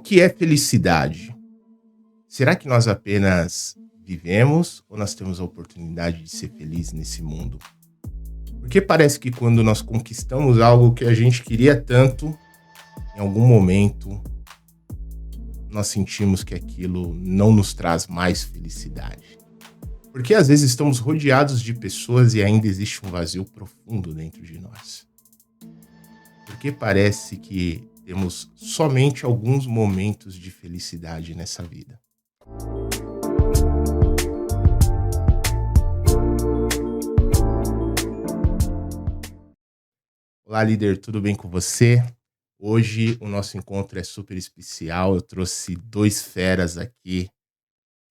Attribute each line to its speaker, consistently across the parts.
Speaker 1: que é felicidade? Será que nós apenas vivemos ou nós temos a oportunidade de ser feliz nesse mundo? Porque parece que quando nós conquistamos algo que a gente queria tanto, em algum momento nós sentimos que aquilo não nos traz mais felicidade. Porque às vezes estamos rodeados de pessoas e ainda existe um vazio profundo dentro de nós. Porque parece que temos somente alguns momentos de felicidade nessa vida. Olá, líder, tudo bem com você? Hoje o nosso encontro é super especial. Eu trouxe dois feras aqui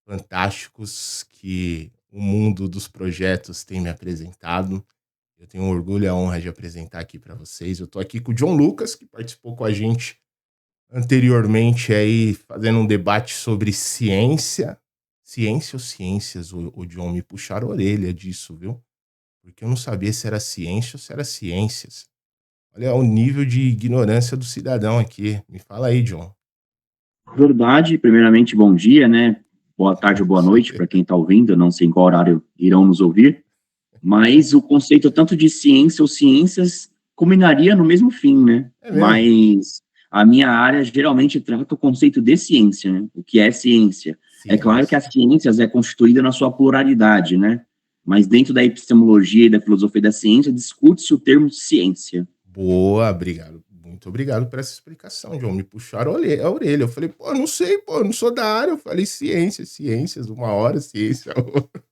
Speaker 1: fantásticos que o mundo dos projetos tem me apresentado. Eu tenho o orgulho e a honra de apresentar aqui para vocês. Eu estou aqui com o John Lucas, que participou com a gente anteriormente aí, fazendo um debate sobre ciência. Ciência ou ciências? O John me puxaram a orelha disso, viu? Porque eu não sabia se era ciência ou se era ciências. Olha o nível de ignorância do cidadão aqui. Me fala aí, John.
Speaker 2: Verdade, primeiramente, bom dia, né? Boa tarde ou boa noite para quem está ouvindo, eu não sei em qual horário irão nos ouvir, mas o conceito tanto de ciência ou ciências culminaria no mesmo fim, né?
Speaker 1: É mesmo?
Speaker 2: Mas a minha área geralmente trata o conceito de ciência, né? O que é ciência? É claro que
Speaker 1: Ciência.
Speaker 2: as ciências é constituída na sua pluralidade, né? Mas dentro da epistemologia e da filosofia da ciência, discute-se o termo ciência.
Speaker 1: Boa, obrigado. Muito obrigado por essa explicação, John. Me puxaram a orelha. Eu falei, pô, não sei, pô, eu não sou da área. Eu falei ciência, ciências, uma hora, ciência, outra.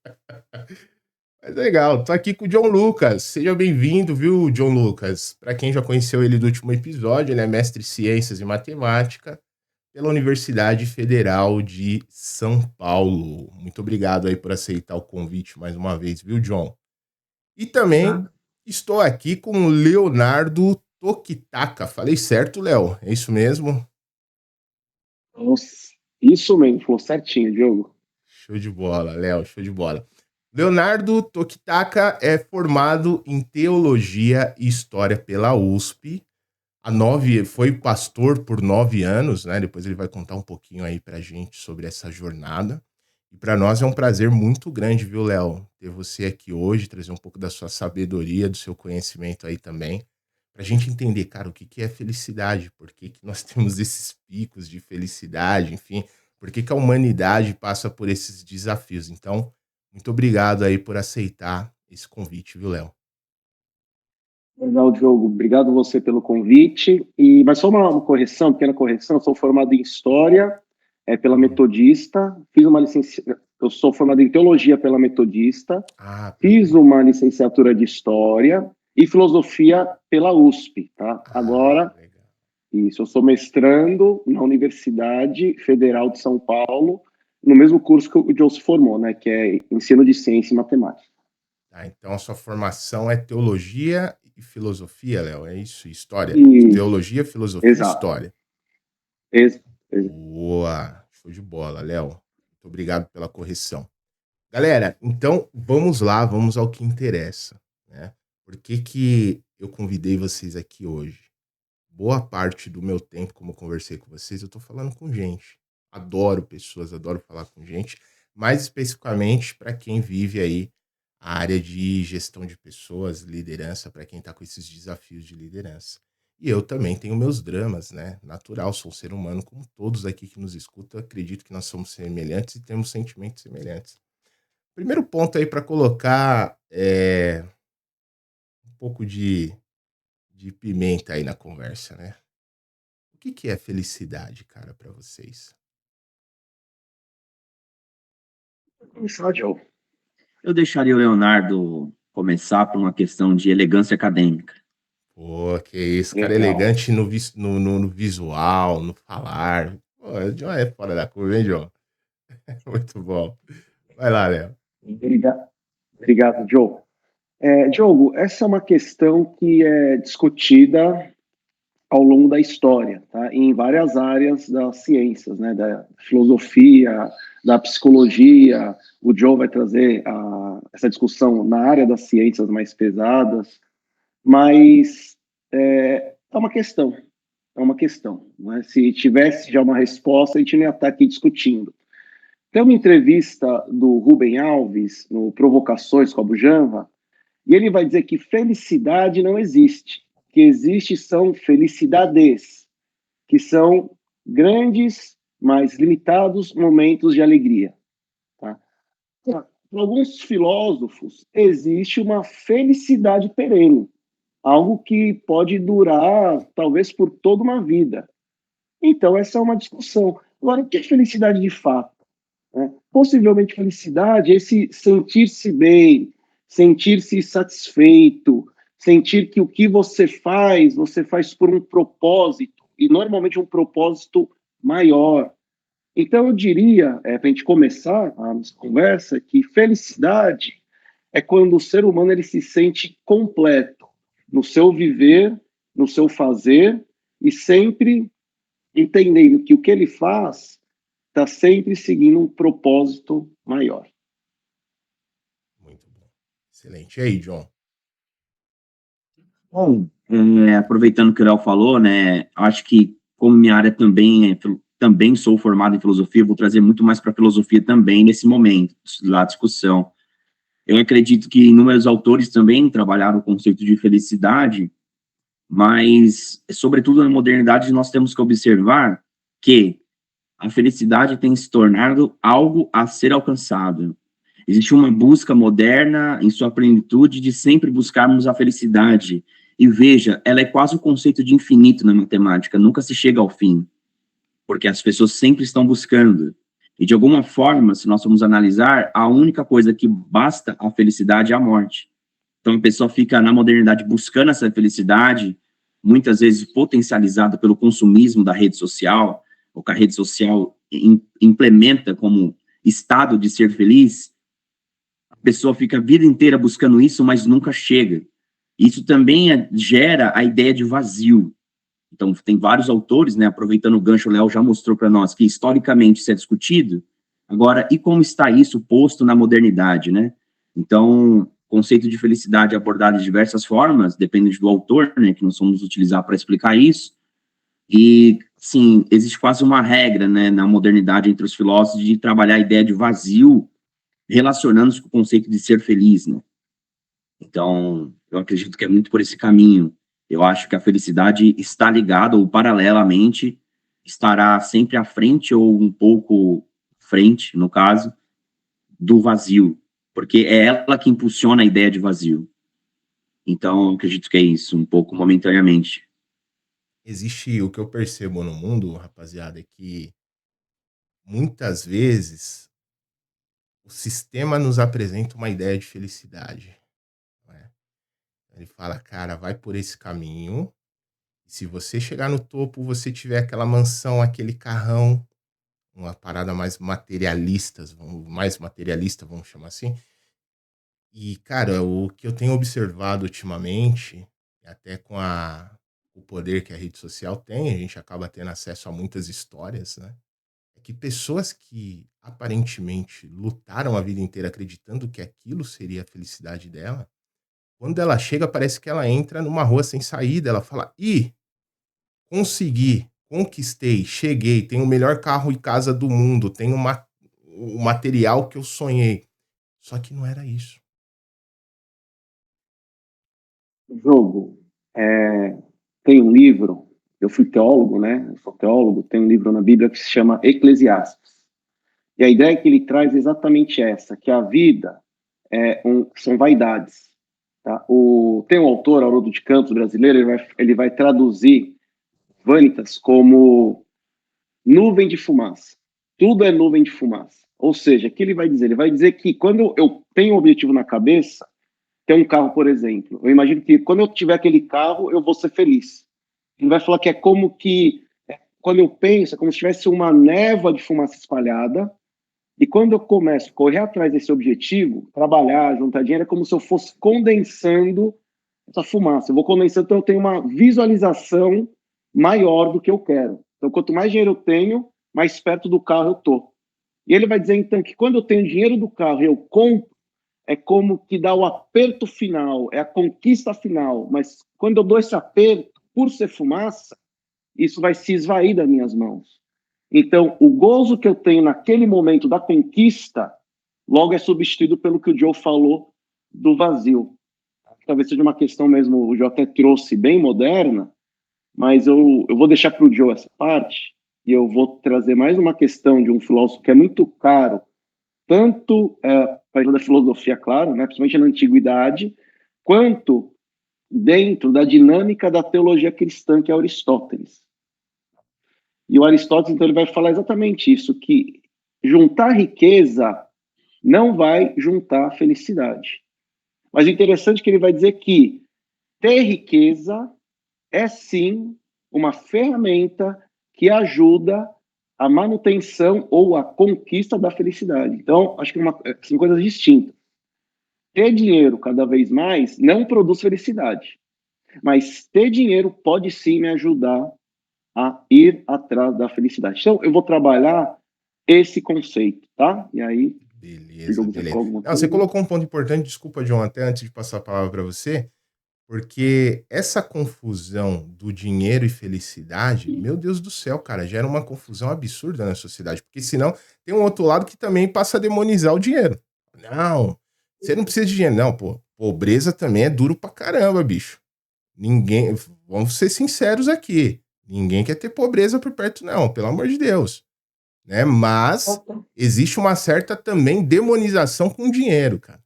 Speaker 1: Mas legal, tô aqui com o John Lucas. Seja bem-vindo, viu, John Lucas? Para quem já conheceu ele do último episódio, ele é mestre em ciências e matemática pela Universidade Federal de São Paulo. Muito obrigado aí por aceitar o convite mais uma vez, viu, John? E também estou aqui com o Leonardo Tokitaka. Falei certo, Léo? É isso mesmo?
Speaker 3: Nossa, isso mesmo, falou certinho, Diogo.
Speaker 1: Show de bola, Léo, show de bola. Leonardo Tokitaka é formado em Teologia e História pela USP. Foi pastor por 9 anos, né? Depois ele vai contar um pouquinho aí pra gente sobre essa jornada. E para nós é um prazer muito grande, viu, Léo, ter você aqui hoje, trazer um pouco da sua sabedoria, do seu conhecimento aí também, pra gente entender, cara, o que que é felicidade, por que que nós temos esses picos de felicidade, enfim, por que que a humanidade passa por esses desafios. Então, muito obrigado aí por aceitar esse convite, viu, Léo?
Speaker 3: Legal, Diogo. Obrigado você pelo convite. Mas só uma correção, pequena correção. Eu sou formado em História pela Metodista. Eu sou formado em Teologia pela Metodista.
Speaker 1: Ah,
Speaker 3: Fiz
Speaker 1: perfeito.
Speaker 3: uma licenciatura de História e Filosofia pela USP, tá? Agora,
Speaker 1: Legal.
Speaker 3: isso, eu sou mestrando na Universidade Federal de São Paulo, no mesmo curso que o Diogo se formou, né? Que é Ensino de Ciência e Matemática.
Speaker 1: Tá, então a sua formação é teologia e filosofia, Léo, é isso? História?
Speaker 3: Isso,
Speaker 1: Teologia, filosofia e
Speaker 3: exato.
Speaker 1: história.
Speaker 3: Ex-
Speaker 1: Boa, show de bola, Léo. Muito obrigado pela correção. Galera, então vamos lá, vamos ao que interessa, né? Por que que eu convidei vocês aqui hoje? Boa parte do meu tempo, como eu conversei com vocês, eu tô falando com gente. Adoro pessoas, adoro falar com gente, mais especificamente para quem vive aí a área de gestão de pessoas, liderança, para quem tá com esses desafios de liderança. E eu também tenho meus dramas, né? Natural, sou um ser humano como todos aqui que nos escutam, acredito que nós somos semelhantes e temos sentimentos semelhantes. Primeiro ponto aí para colocar um pouco de pimenta aí na conversa, né? O que que é felicidade, cara, para vocês?
Speaker 3: Começar, Diogo.
Speaker 2: Eu deixaria o Leonardo começar por uma questão de elegância acadêmica.
Speaker 1: Pô, que isso, cara
Speaker 3: Legal.
Speaker 1: elegante no visual, no falar. Pô, o John é fora da curva, hein, John? Muito bom. Vai lá, Léo.
Speaker 3: Obrigado, obrigado, Diogo. Diogo, essa é uma questão que é discutida ao longo da história, tá? Em várias áreas das ciências, né? Da filosofia, da psicologia. O Joe vai trazer essa discussão na área das ciências mais pesadas, mas é uma questão. é uma questão. Não é? Se tivesse já uma resposta, a gente não ia estar aqui discutindo. Tem uma entrevista do Rubem Alves, no Provocações com a Bujanra, e ele vai dizer que felicidade não existe. O que existe são felicidades, que são grandes, mas limitados momentos de alegria. Tá? Para alguns filósofos, existe uma felicidade perene, algo que pode durar, talvez, por toda uma vida. Então, essa é uma discussão. Agora, o que é felicidade de fato? Né? Possivelmente, felicidade é esse sentir-se bem, sentir-se satisfeito, sentir que o que você faz por um propósito, e normalmente um propósito maior. Então, eu diria, para a gente começar a nossa conversa, que felicidade é quando o ser humano ele se sente completo no seu viver, no seu fazer, e sempre entendendo que o que ele faz está sempre seguindo um propósito maior.
Speaker 1: Muito bom. Excelente. E aí, John?
Speaker 2: Bom, aproveitando o que o Léo falou, né, acho que como minha área também sou formado em filosofia, vou trazer muito mais para a filosofia também nesse momento da discussão. Eu acredito que inúmeros autores também trabalharam o conceito de felicidade, mas, sobretudo na modernidade, nós temos que observar que a felicidade tem se tornado algo a ser alcançado. Existe uma busca moderna, em sua plenitude, de sempre buscarmos a felicidade. E veja, ela é quase o conceito de infinito na matemática, nunca se chega ao fim, porque as pessoas sempre estão buscando. E, de alguma forma, se nós formos analisar, a única coisa que basta a felicidade é a morte. Então, a pessoa fica na modernidade buscando essa felicidade, muitas vezes potencializada pelo consumismo da rede social, ou que a rede social implementa como estado de ser feliz. A pessoa fica a vida inteira buscando isso, mas nunca chega. Isso também gera a ideia de vazio. Então, tem vários autores, né, aproveitando o gancho, o Léo já mostrou para nós que historicamente isso é discutido. Agora, e como está isso posto na modernidade, né? Então, o conceito de felicidade é abordado de diversas formas, depende do autor, né, que nós vamos utilizar para explicar isso. E, sim, existe quase uma regra, né, na modernidade entre os filósofos de trabalhar a ideia de vazio relacionando-se com o conceito de ser feliz, né? Então, eu acredito que é muito por esse caminho. Eu acho que a felicidade está ligada, ou paralelamente, estará sempre à frente, ou um pouco frente, no caso, do vazio, porque é ela que impulsiona a ideia de vazio. Então, eu acredito que é isso, um pouco momentaneamente.
Speaker 1: Existe o que eu percebo no mundo, rapaziada, é que muitas vezes o sistema nos apresenta uma ideia de felicidade. Não é? Ele fala, cara, vai por esse caminho. Se você chegar no topo, você tiver aquela mansão, aquele carrão, uma parada mais materialista, vamos chamar assim. E, cara, o que eu tenho observado ultimamente, até com o poder que a rede social tem, a gente acaba tendo acesso a muitas histórias, né? É que pessoas que aparentemente lutaram a vida inteira acreditando que aquilo seria a felicidade dela, quando ela chega, parece que ela entra numa rua sem saída. Ela fala: Ih, consegui, conquistei, cheguei, tenho o melhor carro e casa do mundo, tenho o material que eu sonhei. Só que não era isso.
Speaker 3: Jogo, tem um livro, eu fui teólogo, né? Eu sou teólogo, tem um livro na Bíblia que se chama Eclesiastes. E a ideia que ele traz é exatamente essa, que a vida são vaidades. Tá? Tem um autor, Haroldo de Campos, brasileiro, ele vai traduzir vanitas como nuvem de fumaça. Tudo é nuvem de fumaça. Ou seja, o que ele vai dizer? Ele vai dizer que quando eu tenho um objetivo na cabeça, ter um carro, por exemplo, eu imagino que quando eu tiver aquele carro, eu vou ser feliz. Ele vai falar que é como que, quando eu penso, é como se tivesse uma névoa de fumaça espalhada, e quando eu começo a correr atrás desse objetivo, trabalhar, juntar dinheiro, é como se eu fosse condensando essa fumaça. Eu vou condensando, então eu tenho uma visualização maior do que eu quero. Então, quanto mais dinheiro eu tenho, mais perto do carro eu tô. E ele vai dizer, então, que quando eu tenho dinheiro do carro e eu compro, é como que dá o aperto final, é a conquista final. Mas quando eu dou esse aperto, por ser fumaça, isso vai se esvair das minhas mãos. Então, o gozo que eu tenho naquele momento da conquista, logo é substituído pelo que o Joe falou do vazio. Talvez seja uma questão mesmo, o Joe até trouxe bem moderna, mas eu vou deixar para o Joe essa parte, e eu vou trazer mais uma questão de um filósofo que é muito caro, tanto para a filosofia, claro, né, principalmente na antiguidade, quanto dentro da dinâmica da teologia cristã, que é Aristóteles. E o Aristóteles, então, ele vai falar exatamente isso, que juntar riqueza não vai juntar felicidade. Mas o interessante é que ele vai dizer que ter riqueza é, sim, uma ferramenta que ajuda a manutenção ou a conquista da felicidade. Então, acho que são coisas distintas. Ter dinheiro cada vez mais não produz felicidade. Mas ter dinheiro pode sim me ajudar a ir atrás da felicidade. Então, eu vou trabalhar esse conceito, tá? E aí...
Speaker 1: Beleza. Não, você colocou um ponto importante, desculpa, John, até antes de passar a palavra para você, porque essa confusão do dinheiro e felicidade, meu Deus do céu, cara, gera uma confusão absurda na sociedade, porque senão tem um outro lado que também passa a demonizar o dinheiro. Não, você não precisa de dinheiro, não, pô. Pobreza também é duro pra caramba, bicho. Ninguém, vamos ser sinceros aqui, ninguém quer ter pobreza por perto, não, pelo amor de Deus. Né? Mas existe uma certa também demonização com dinheiro, cara.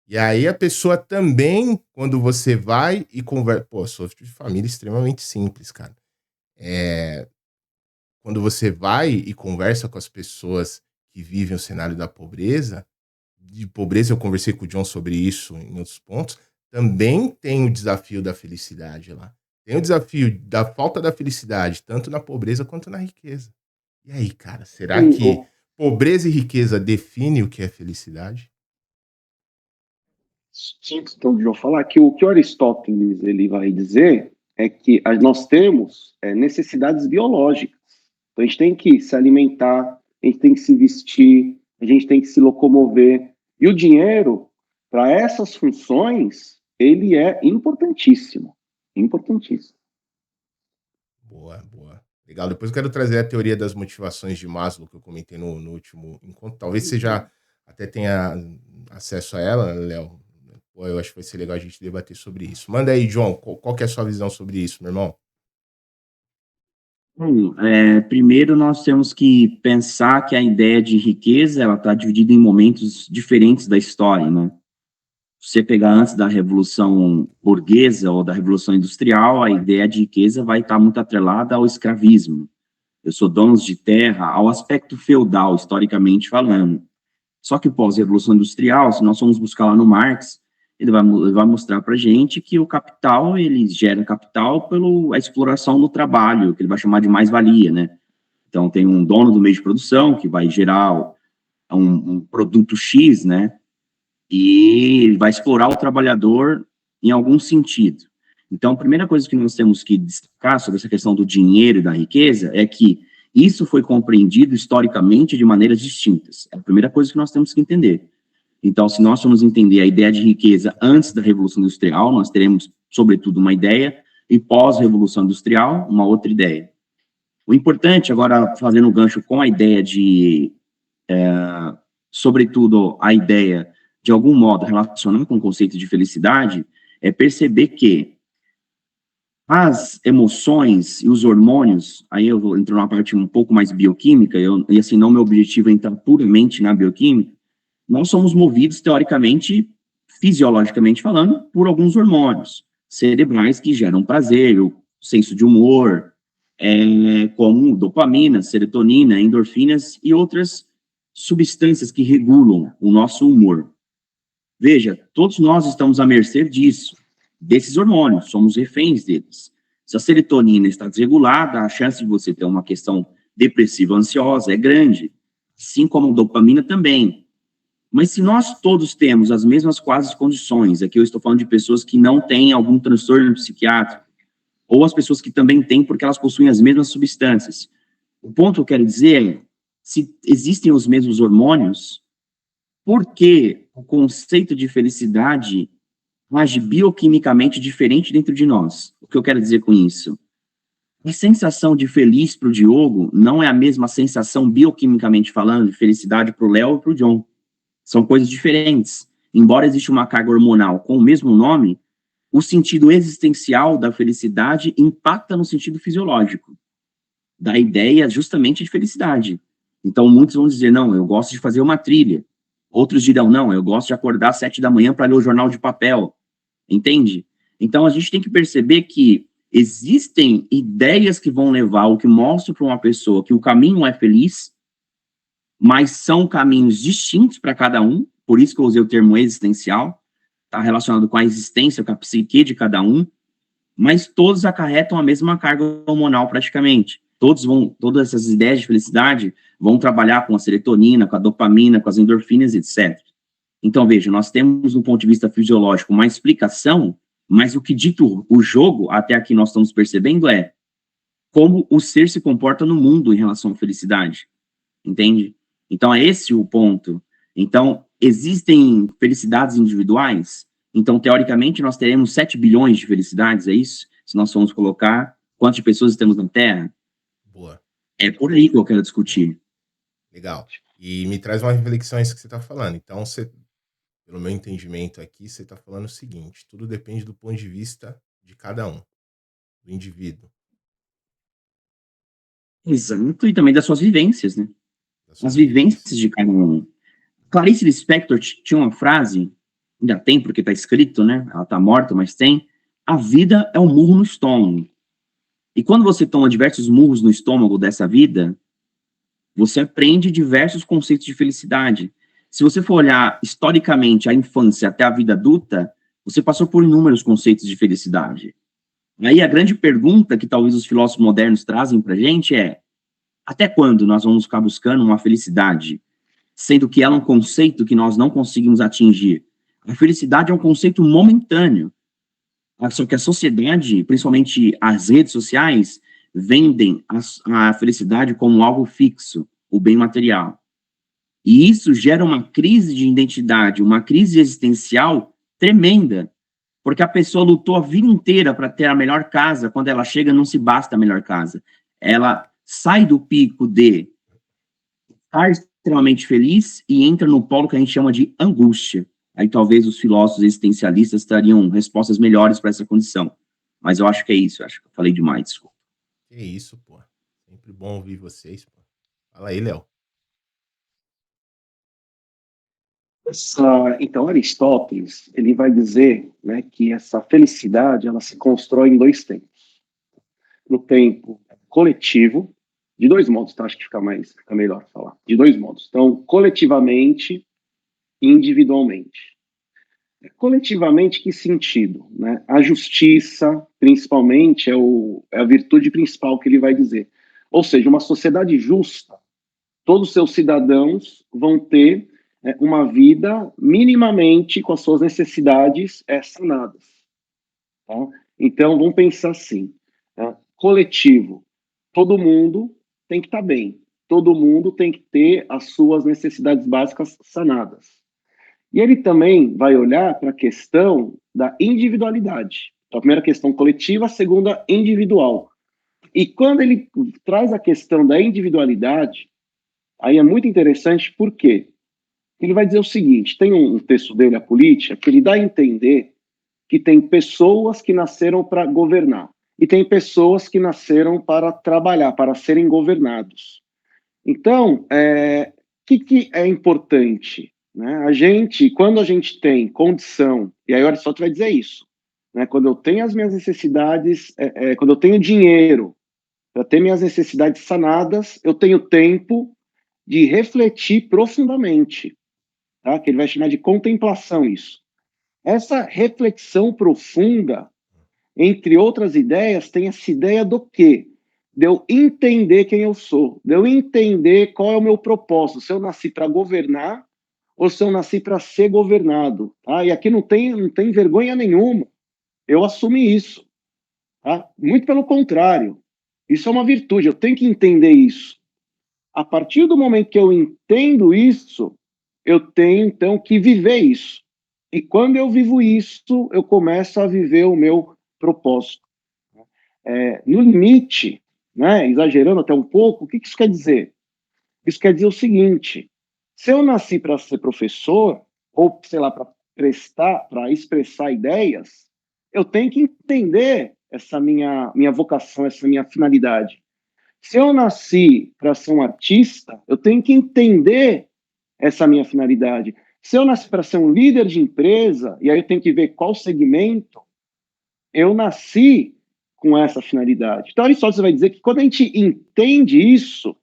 Speaker 1: E aí a pessoa também, quando você vai e conversa... Pô, sou de família extremamente simples, cara. Quando você vai e conversa com as pessoas que vivem o cenário da pobreza, de pobreza eu conversei com o John sobre isso em outros pontos, também tem o desafio da felicidade lá. Tem o desafio da falta da felicidade, tanto na pobreza quanto na riqueza. E aí, cara, será que pobreza e riqueza definem o que é felicidade?
Speaker 3: Sim, então, de eu falar que o que o Aristóteles ele vai dizer é que nós temos necessidades biológicas. Então, a gente tem que se alimentar, a gente tem que se vestir, a gente tem que se locomover. E o dinheiro, para essas funções, ele é importantíssimo. Importantíssimo.
Speaker 1: Boa, boa. Legal. Depois eu quero trazer a teoria das motivações de Maslow, que eu comentei no último encontro. Talvez você já até tenha acesso a ela, Léo. Pô, eu acho que vai ser legal a gente debater sobre isso. Manda aí, John, qual que é a sua visão sobre isso, meu irmão?
Speaker 2: Bom, primeiro nós temos que pensar que a ideia de riqueza, ela está dividida em momentos diferentes da história, né? Se você pegar antes da Revolução Burguesa ou da Revolução Industrial, a ideia de riqueza vai estar muito atrelada ao escravismo. Eu sou dono de terra, ao aspecto feudal, historicamente falando. Só que pós-Revolução Industrial, se nós formos buscar lá no Marx, ele vai mostrar para a gente que o capital, ele gera capital pela exploração do trabalho, que ele vai chamar de mais-valia, né? Então, tem um dono do meio de produção que vai gerar um produto X, né? E ele vai explorar o trabalhador em algum sentido. Então, a primeira coisa que nós temos que destacar sobre essa questão do dinheiro e da riqueza é que isso foi compreendido historicamente de maneiras distintas. É a primeira coisa que nós temos que entender. Então, se nós formos entender a ideia de riqueza antes da Revolução Industrial, nós teremos, sobretudo, uma ideia, e pós-Revolução Industrial, uma outra ideia. O importante, agora, fazendo um gancho com a ideia de, sobretudo, a ideia, de algum modo, relacionar com o conceito de felicidade, é perceber que as emoções e os hormônios, aí eu vou entrar numa parte um pouco mais bioquímica, e assim, não meu objetivo é entrar puramente na bioquímica, nós somos movidos, teoricamente, fisiologicamente falando, por alguns hormônios cerebrais que geram prazer, o senso de humor, como dopamina, serotonina, endorfinas e outras substâncias que regulam o nosso humor. Veja, todos nós estamos à mercê disso, desses hormônios, somos reféns deles. Se a serotonina está desregulada, a chance de você ter uma questão depressiva, ansiosa é grande, assim como a dopamina também. Mas se nós todos temos as mesmas quase condições, aqui eu estou falando de pessoas que não têm algum transtorno psiquiátrico, ou as pessoas que também têm porque elas possuem as mesmas substâncias. O ponto que eu quero dizer é, se existem os mesmos hormônios, por que o conceito de felicidade age bioquimicamente diferente dentro de nós? O que eu quero dizer com isso? A sensação de feliz para o Diogo não é a mesma sensação bioquimicamente falando de felicidade para o Léo e para o John. São coisas diferentes. Embora exista uma carga hormonal com o mesmo nome, o sentido existencial da felicidade impacta no sentido fisiológico, da ideia justamente de felicidade. Então, muitos vão dizer, não, eu gosto de fazer uma trilha. Outros dirão, não, eu gosto de acordar às 7 da manhã para ler o jornal de papel. Entende? Então, a gente tem que perceber que existem ideias que vão levar, ou que mostram para uma pessoa que o caminho é feliz, mas são caminhos distintos para cada um, por isso que eu usei o termo existencial, está relacionado com a existência, com a psique de cada um, mas todos acarretam a mesma carga hormonal praticamente. Todas essas ideias de felicidade vão trabalhar com a serotonina, com a dopamina, com as endorfinas, etc. Então, veja, nós temos, do ponto de vista fisiológico, uma explicação, mas o que dita o jogo, até aqui nós estamos percebendo, é como o ser se comporta no mundo em relação à felicidade. Entende? Então, é esse o ponto. Então, existem felicidades individuais? Então, teoricamente, nós teremos 7 bilhões de felicidades, é isso? Se nós formos colocar quantas pessoas temos na Terra?
Speaker 1: Boa.
Speaker 2: É por aí que eu quero discutir.
Speaker 1: Legal. E me traz uma reflexão isso que você está falando. Então, pelo meu entendimento aqui, você está falando o seguinte: tudo depende do ponto de vista de cada um, do indivíduo.
Speaker 2: Exato, e também das suas vivências, né?
Speaker 1: Das suas
Speaker 2: As vivências
Speaker 1: vivências.
Speaker 2: de cada um. Clarice Lispector tinha uma frase, ainda tem porque está escrito, né? Ela está morta, mas tem. A vida é um murro no estômago. E quando você toma diversos murros no estômago dessa vida, você aprende diversos conceitos de felicidade. Se você for olhar historicamente a infância até a vida adulta, você passou por inúmeros conceitos de felicidade. Aí a grande pergunta que talvez os filósofos modernos trazem para a gente é: até quando nós vamos ficar buscando uma felicidade, sendo que ela é um conceito que nós não conseguimos atingir? A felicidade é um conceito momentâneo. Só que a sociedade, principalmente as redes sociais, vendem a felicidade como algo fixo, o bem material. E isso gera uma crise de identidade, uma crise existencial tremenda, porque a pessoa lutou a vida inteira para ter a melhor casa, quando ela chega não se basta a melhor casa. Ela sai do pico de estar extremamente feliz e entra no polo que a gente chama de angústia. Aí talvez os filósofos existencialistas trariam respostas melhores para essa condição. Mas eu acho que é isso, eu acho que eu falei demais, desculpa.
Speaker 1: Que isso, pô. Sempre bom ouvir vocês, pô. Fala aí, Léo.
Speaker 3: Então, Aristóteles, ele vai dizer, né, que essa felicidade ela se constrói em 2 tempos. No tempo coletivo, de 2 modos, tá? Acho que fica melhor falar. De 2 modos. Então, coletivamente e individualmente. Coletivamente, que sentido? Né? A justiça, principalmente, é a virtude principal que ele vai dizer. Ou seja, uma sociedade justa, todos os seus cidadãos vão ter uma vida minimamente com as suas necessidades sanadas. Tá? Então, vamos pensar assim, tá? Coletivo, todo mundo tem que estar bem, todo mundo tem que ter as suas necessidades básicas sanadas. E ele também vai olhar para a questão da individualidade. Então, a primeira questão coletiva, a segunda individual. E quando ele traz a questão da individualidade, aí é muito interessante, por quê? Ele vai dizer o seguinte, tem um texto dele, A Política, que ele dá a entender que tem pessoas que nasceram para governar e tem pessoas que nasceram para trabalhar, para serem governados. Então, que é importante? Né? Quando a gente tem condição, e aí o Aristóteles vai dizer isso, né? Quando eu tenho as minhas necessidades, quando eu tenho dinheiro para ter minhas necessidades sanadas, eu tenho tempo de refletir profundamente, tá? Que ele vai chamar de contemplação isso. Essa reflexão profunda, entre outras ideias, tem essa ideia do quê? De eu entender quem eu sou, de eu entender qual é o meu propósito, se eu nasci para governar ou se eu nasci para ser governado. Tá? E aqui não tem vergonha nenhuma, eu assumi isso. Tá? Muito pelo contrário, isso é uma virtude, eu tenho que entender isso. A partir do momento que eu entendo isso, eu tenho, então, que viver isso. E quando eu vivo isso, eu começo a viver o meu propósito. no limite, né, exagerando até um pouco, o que isso quer dizer? Isso quer dizer o seguinte: se eu nasci para ser professor, ou, sei lá, para expressar ideias, eu tenho que entender essa minha vocação, essa minha finalidade. Se eu nasci para ser um artista, eu tenho que entender essa minha finalidade. Se eu nasci para ser um líder de empresa, e aí eu tenho que ver qual segmento, eu nasci com essa finalidade. Então, Aristóteles vai dizer que quando a gente entende isso,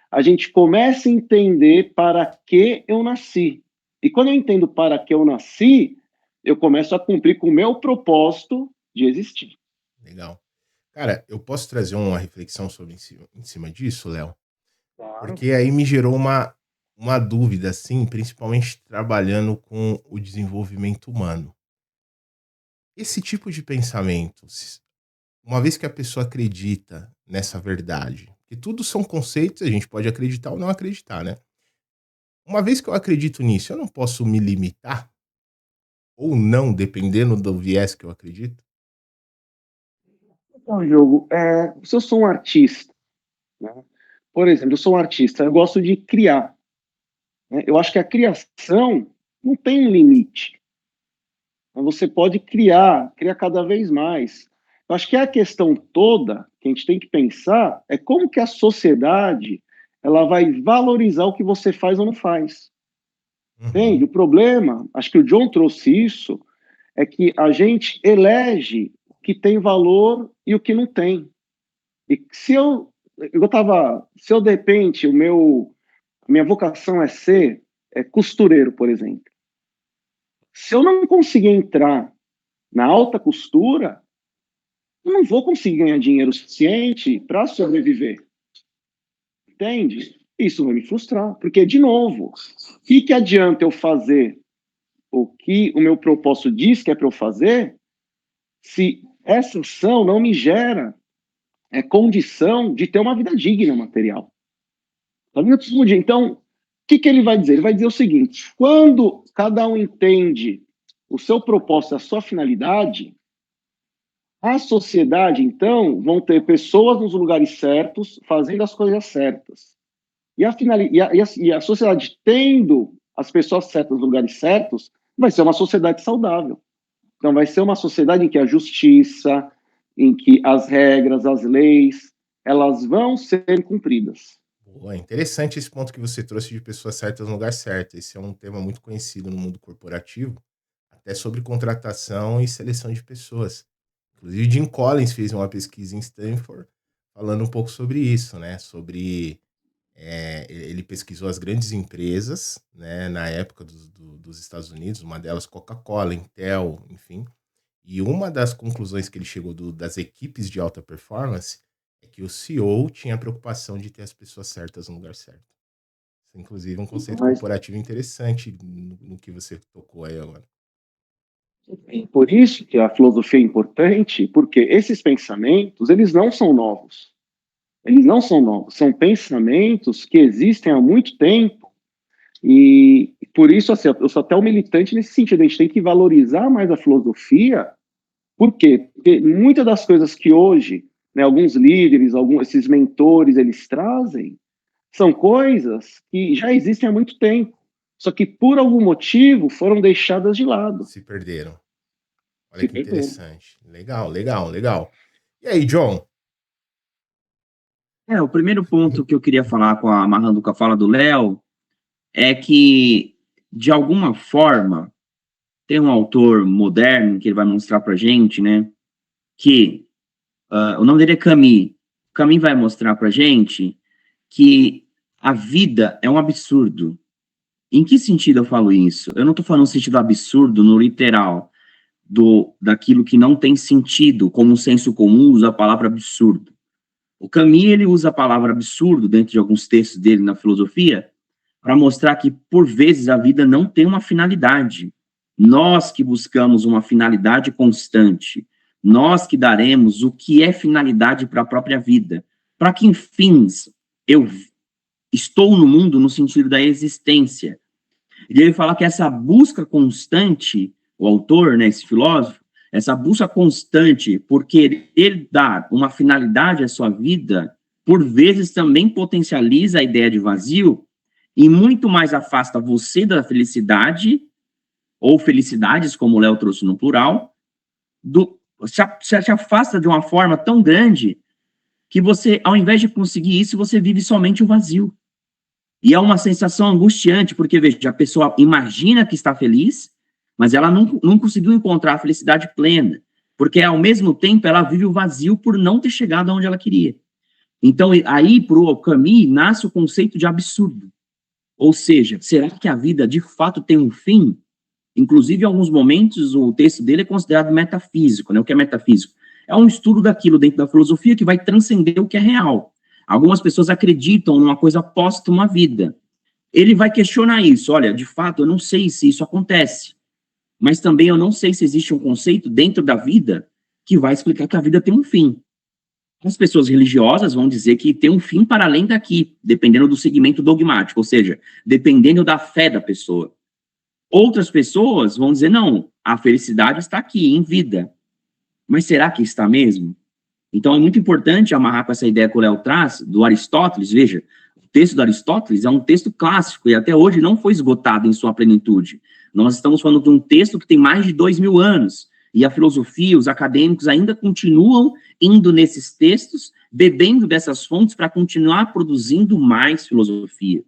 Speaker 3: a gente começa a entender para que eu nasci. E quando eu entendo para que eu nasci, eu começo a cumprir com o meu propósito de existir.
Speaker 1: Legal. Cara, eu posso trazer uma reflexão sobre em cima disso, Léo?
Speaker 3: Claro.
Speaker 1: Porque aí me gerou uma dúvida, assim, principalmente trabalhando com o desenvolvimento humano. Esse tipo de pensamento, uma vez que a pessoa acredita nessa verdade, que tudo são conceitos, a gente pode acreditar ou não acreditar, né? Uma vez que eu acredito nisso, eu não posso me limitar ou não, dependendo do viés que eu acredito?
Speaker 3: Então, Diogo, se eu sou um artista, né? Por exemplo, eu sou um artista, eu gosto de criar, né? Eu acho que a criação não tem limite. Você pode criar cada vez mais. Eu acho que a questão toda que a gente tem que pensar é como que a sociedade ela vai valorizar o que você faz ou não faz. Entende?
Speaker 1: Uhum.
Speaker 3: O problema, acho que o John trouxe isso, é que a gente elege o que tem valor e o que não tem. E se eu de repente, minha vocação é ser costureiro, por exemplo. Se eu não conseguir entrar na alta costura, eu não vou conseguir ganhar dinheiro suficiente para sobreviver. Entende? Isso vai me frustrar, porque, de novo, o que adianta eu fazer o que o meu propósito diz que é para eu fazer, se essa ação não me gera condição de ter uma vida digna material? Tá vendo? Então, o que ele vai dizer? Ele vai dizer o seguinte: quando cada um entende o seu propósito, a sua finalidade, a sociedade, então, vão ter pessoas nos lugares certos, fazendo as coisas certas. E a sociedade tendo as pessoas certas nos lugares certos, vai ser uma sociedade saudável. Então, vai ser uma sociedade em que a justiça, em que as regras, as leis, elas vão ser cumpridas.
Speaker 1: Boa, interessante esse ponto que você trouxe de pessoas certas no lugar certo. Esse é um tema muito conhecido no mundo corporativo, até sobre contratação e seleção de pessoas. Inclusive, Jim Collins fez uma pesquisa em Stanford falando um pouco sobre isso, né? Sobre ele pesquisou as grandes empresas, né, na época dos Estados Unidos, uma delas Coca-Cola, Intel, enfim. E uma das conclusões que ele chegou das equipes de alta performance é que o CEO tinha a preocupação de ter as pessoas certas no lugar certo. Isso, inclusive, é um conceito
Speaker 3: Mas,
Speaker 1: corporativo interessante no que você tocou aí agora.
Speaker 3: por isso que a filosofia é importante, porque esses pensamentos, eles não são novos. Eles não são novos, são pensamentos que existem há muito tempo. E por isso, assim, eu sou até um militante nesse sentido. A gente tem que valorizar mais a filosofia. Por quê? Porque muitas das coisas que hoje, né, alguns líderes, esses mentores, eles trazem, são coisas que já existem há muito tempo. Só que, por algum motivo, foram deixadas de lado.
Speaker 1: Se perderam. Olha
Speaker 3: Se
Speaker 1: que
Speaker 3: perderam.
Speaker 1: interessante. Legal, legal, legal. E aí, John?
Speaker 2: O primeiro ponto que eu queria falar, amarrando com a fala do Léo, é que, de alguma forma, tem um autor moderno que ele vai mostrar pra gente, né, que o nome dele é Camus. Camus vai mostrar pra gente que a vida é um absurdo. Em que sentido eu falo isso? Eu não estou falando no sentido absurdo, no literal, daquilo que não tem sentido, como o senso comum usa a palavra absurdo. O Camus, ele usa a palavra absurdo dentro de alguns textos dele na filosofia para mostrar que, por vezes, a vida não tem uma finalidade. Nós que buscamos uma finalidade constante, nós que daremos o que é finalidade para a própria vida. Para que fins eu estou no mundo no sentido da existência. E ele fala que essa busca constante, o autor, né, esse filósofo, essa busca constante por querer dar uma finalidade à sua vida, por vezes também potencializa a ideia de vazio e muito mais afasta você da felicidade, ou felicidades, como o Léo trouxe no plural, se afasta de uma forma tão grande que você, ao invés de conseguir isso, você vive somente o vazio. E é uma sensação angustiante, porque, veja, a pessoa imagina que está feliz, mas ela não conseguiu encontrar a felicidade plena, porque, ao mesmo tempo, ela vive o vazio por não ter chegado aonde ela queria. Então, aí, para o Camus, nasce o conceito de absurdo. Ou seja, será que a vida, de fato, tem um fim? Inclusive, em alguns momentos, o texto dele é considerado metafísico, né? O que é metafísico? É um estudo daquilo dentro da filosofia que vai transcender o que é real. Algumas pessoas acreditam numa coisa póstuma à vida. Ele vai questionar isso. Olha, de fato, eu não sei se isso acontece, mas também eu não sei se existe um conceito dentro da vida que vai explicar que a vida tem um fim. As pessoas religiosas vão dizer que tem um fim para além daqui, dependendo do segmento dogmático, ou seja, dependendo da fé da pessoa. Outras pessoas vão dizer, não, a felicidade está aqui, em vida. Mas será que está mesmo? Então é muito importante amarrar com essa ideia que o Léo traz, do Aristóteles. Veja, o texto do Aristóteles é um texto clássico e até hoje não foi esgotado em sua plenitude. Nós estamos falando de um texto que tem mais de 2000 anos e a filosofia, os acadêmicos ainda continuam indo nesses textos, bebendo dessas fontes para continuar produzindo mais filosofia.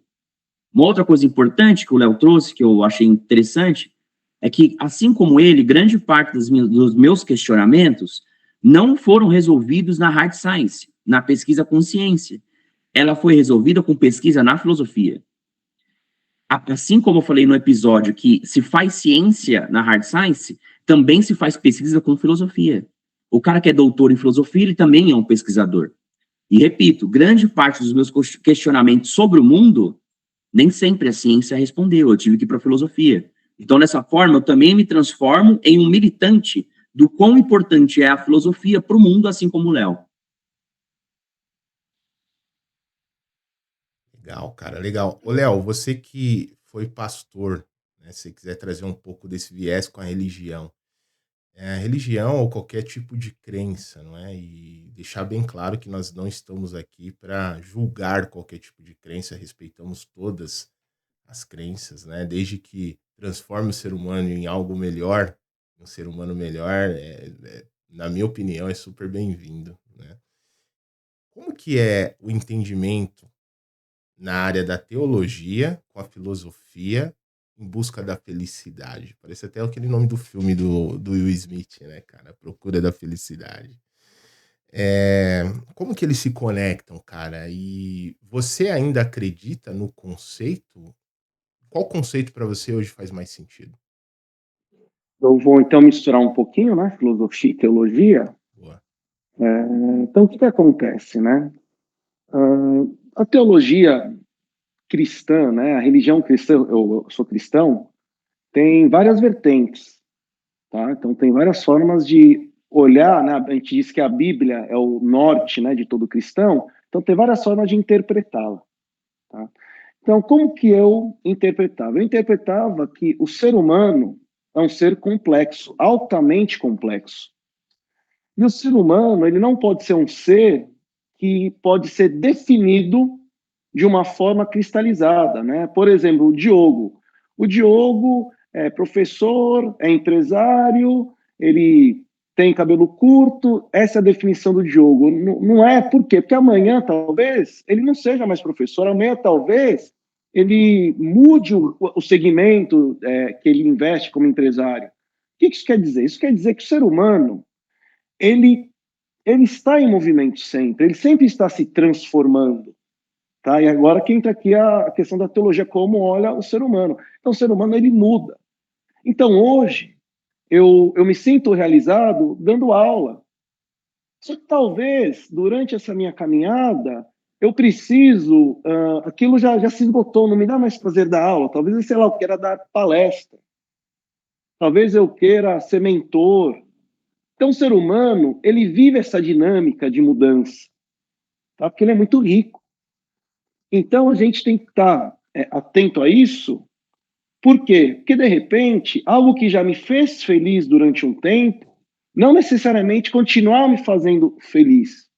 Speaker 2: Uma outra coisa importante que o Léo trouxe, que eu achei interessante, é que, assim como ele, grande parte dos meus questionamentos não foram resolvidos na hard science, na pesquisa com ciência. Ela foi resolvida com pesquisa na filosofia. Assim como eu falei no episódio que se faz ciência na hard science, também se faz pesquisa com filosofia. O cara que é doutor em filosofia, ele também é um pesquisador. E repito, grande parte dos meus questionamentos sobre o mundo, nem sempre a ciência respondeu, eu tive que ir para a filosofia. Então, dessa forma, eu também me transformo em um militante do quão importante é a filosofia para o mundo, assim como o Léo.
Speaker 1: Legal, cara, legal. Ô, Léo, você que foi pastor, né, se você quiser trazer um pouco desse viés com a religião. A religião ou qualquer tipo de crença, não é? E deixar bem claro que nós não estamos aqui para julgar qualquer tipo de crença, respeitamos todas as crenças, né? Desde que transforme o ser humano em algo melhor, um ser humano melhor, na minha opinião, é super bem-vindo, né? Como que é o entendimento na área da teologia com a filosofia em busca da felicidade? Parece até aquele nome do filme do Will Smith, né, cara? A Procura da Felicidade. Como que eles se conectam, cara? E você ainda acredita no conceito? Qual conceito para você hoje faz mais sentido?
Speaker 3: Eu vou então misturar um pouquinho, né, filosofia e teologia.
Speaker 1: Boa.
Speaker 3: Então, o que acontece, né? A teologia cristã, né, a religião cristã, eu sou cristão, tem várias vertentes, tá? Então, tem várias formas de olhar, né? A gente diz que a Bíblia é o norte, né, de todo cristão, então tem várias formas de interpretá-la, tá? Então, como que eu interpretava? Eu interpretava que o ser humano é um ser complexo, altamente complexo. E o ser humano, ele não pode ser um ser que pode ser definido de uma forma cristalizada, né? Por exemplo, o Diogo. O Diogo é professor, é empresário, ele tem cabelo curto, essa é a definição do Diogo. Não é por quê? Porque amanhã, talvez, ele não seja mais professor, amanhã, talvez, ele mude o segmento que ele investe como empresário. O que isso quer dizer? Isso quer dizer que o ser humano, ele está em movimento sempre, ele sempre está se transformando. Tá? E agora que entra aqui a questão da teologia, como olha o ser humano. Então, o ser humano, ele muda. Então, hoje, eu me sinto realizado dando aula. Só que talvez, durante essa minha caminhada, eu preciso, aquilo já se esgotou, não me dá mais prazer dar aula. Talvez, sei lá, eu queira dar palestra. Talvez eu queira ser mentor. Então, o ser humano, ele vive essa dinâmica de mudança, tá? Porque ele é muito rico. Então, a gente tem que estar atento a isso. Por quê? Porque, de repente, algo que já me fez feliz durante um tempo, não necessariamente continuar me fazendo feliz.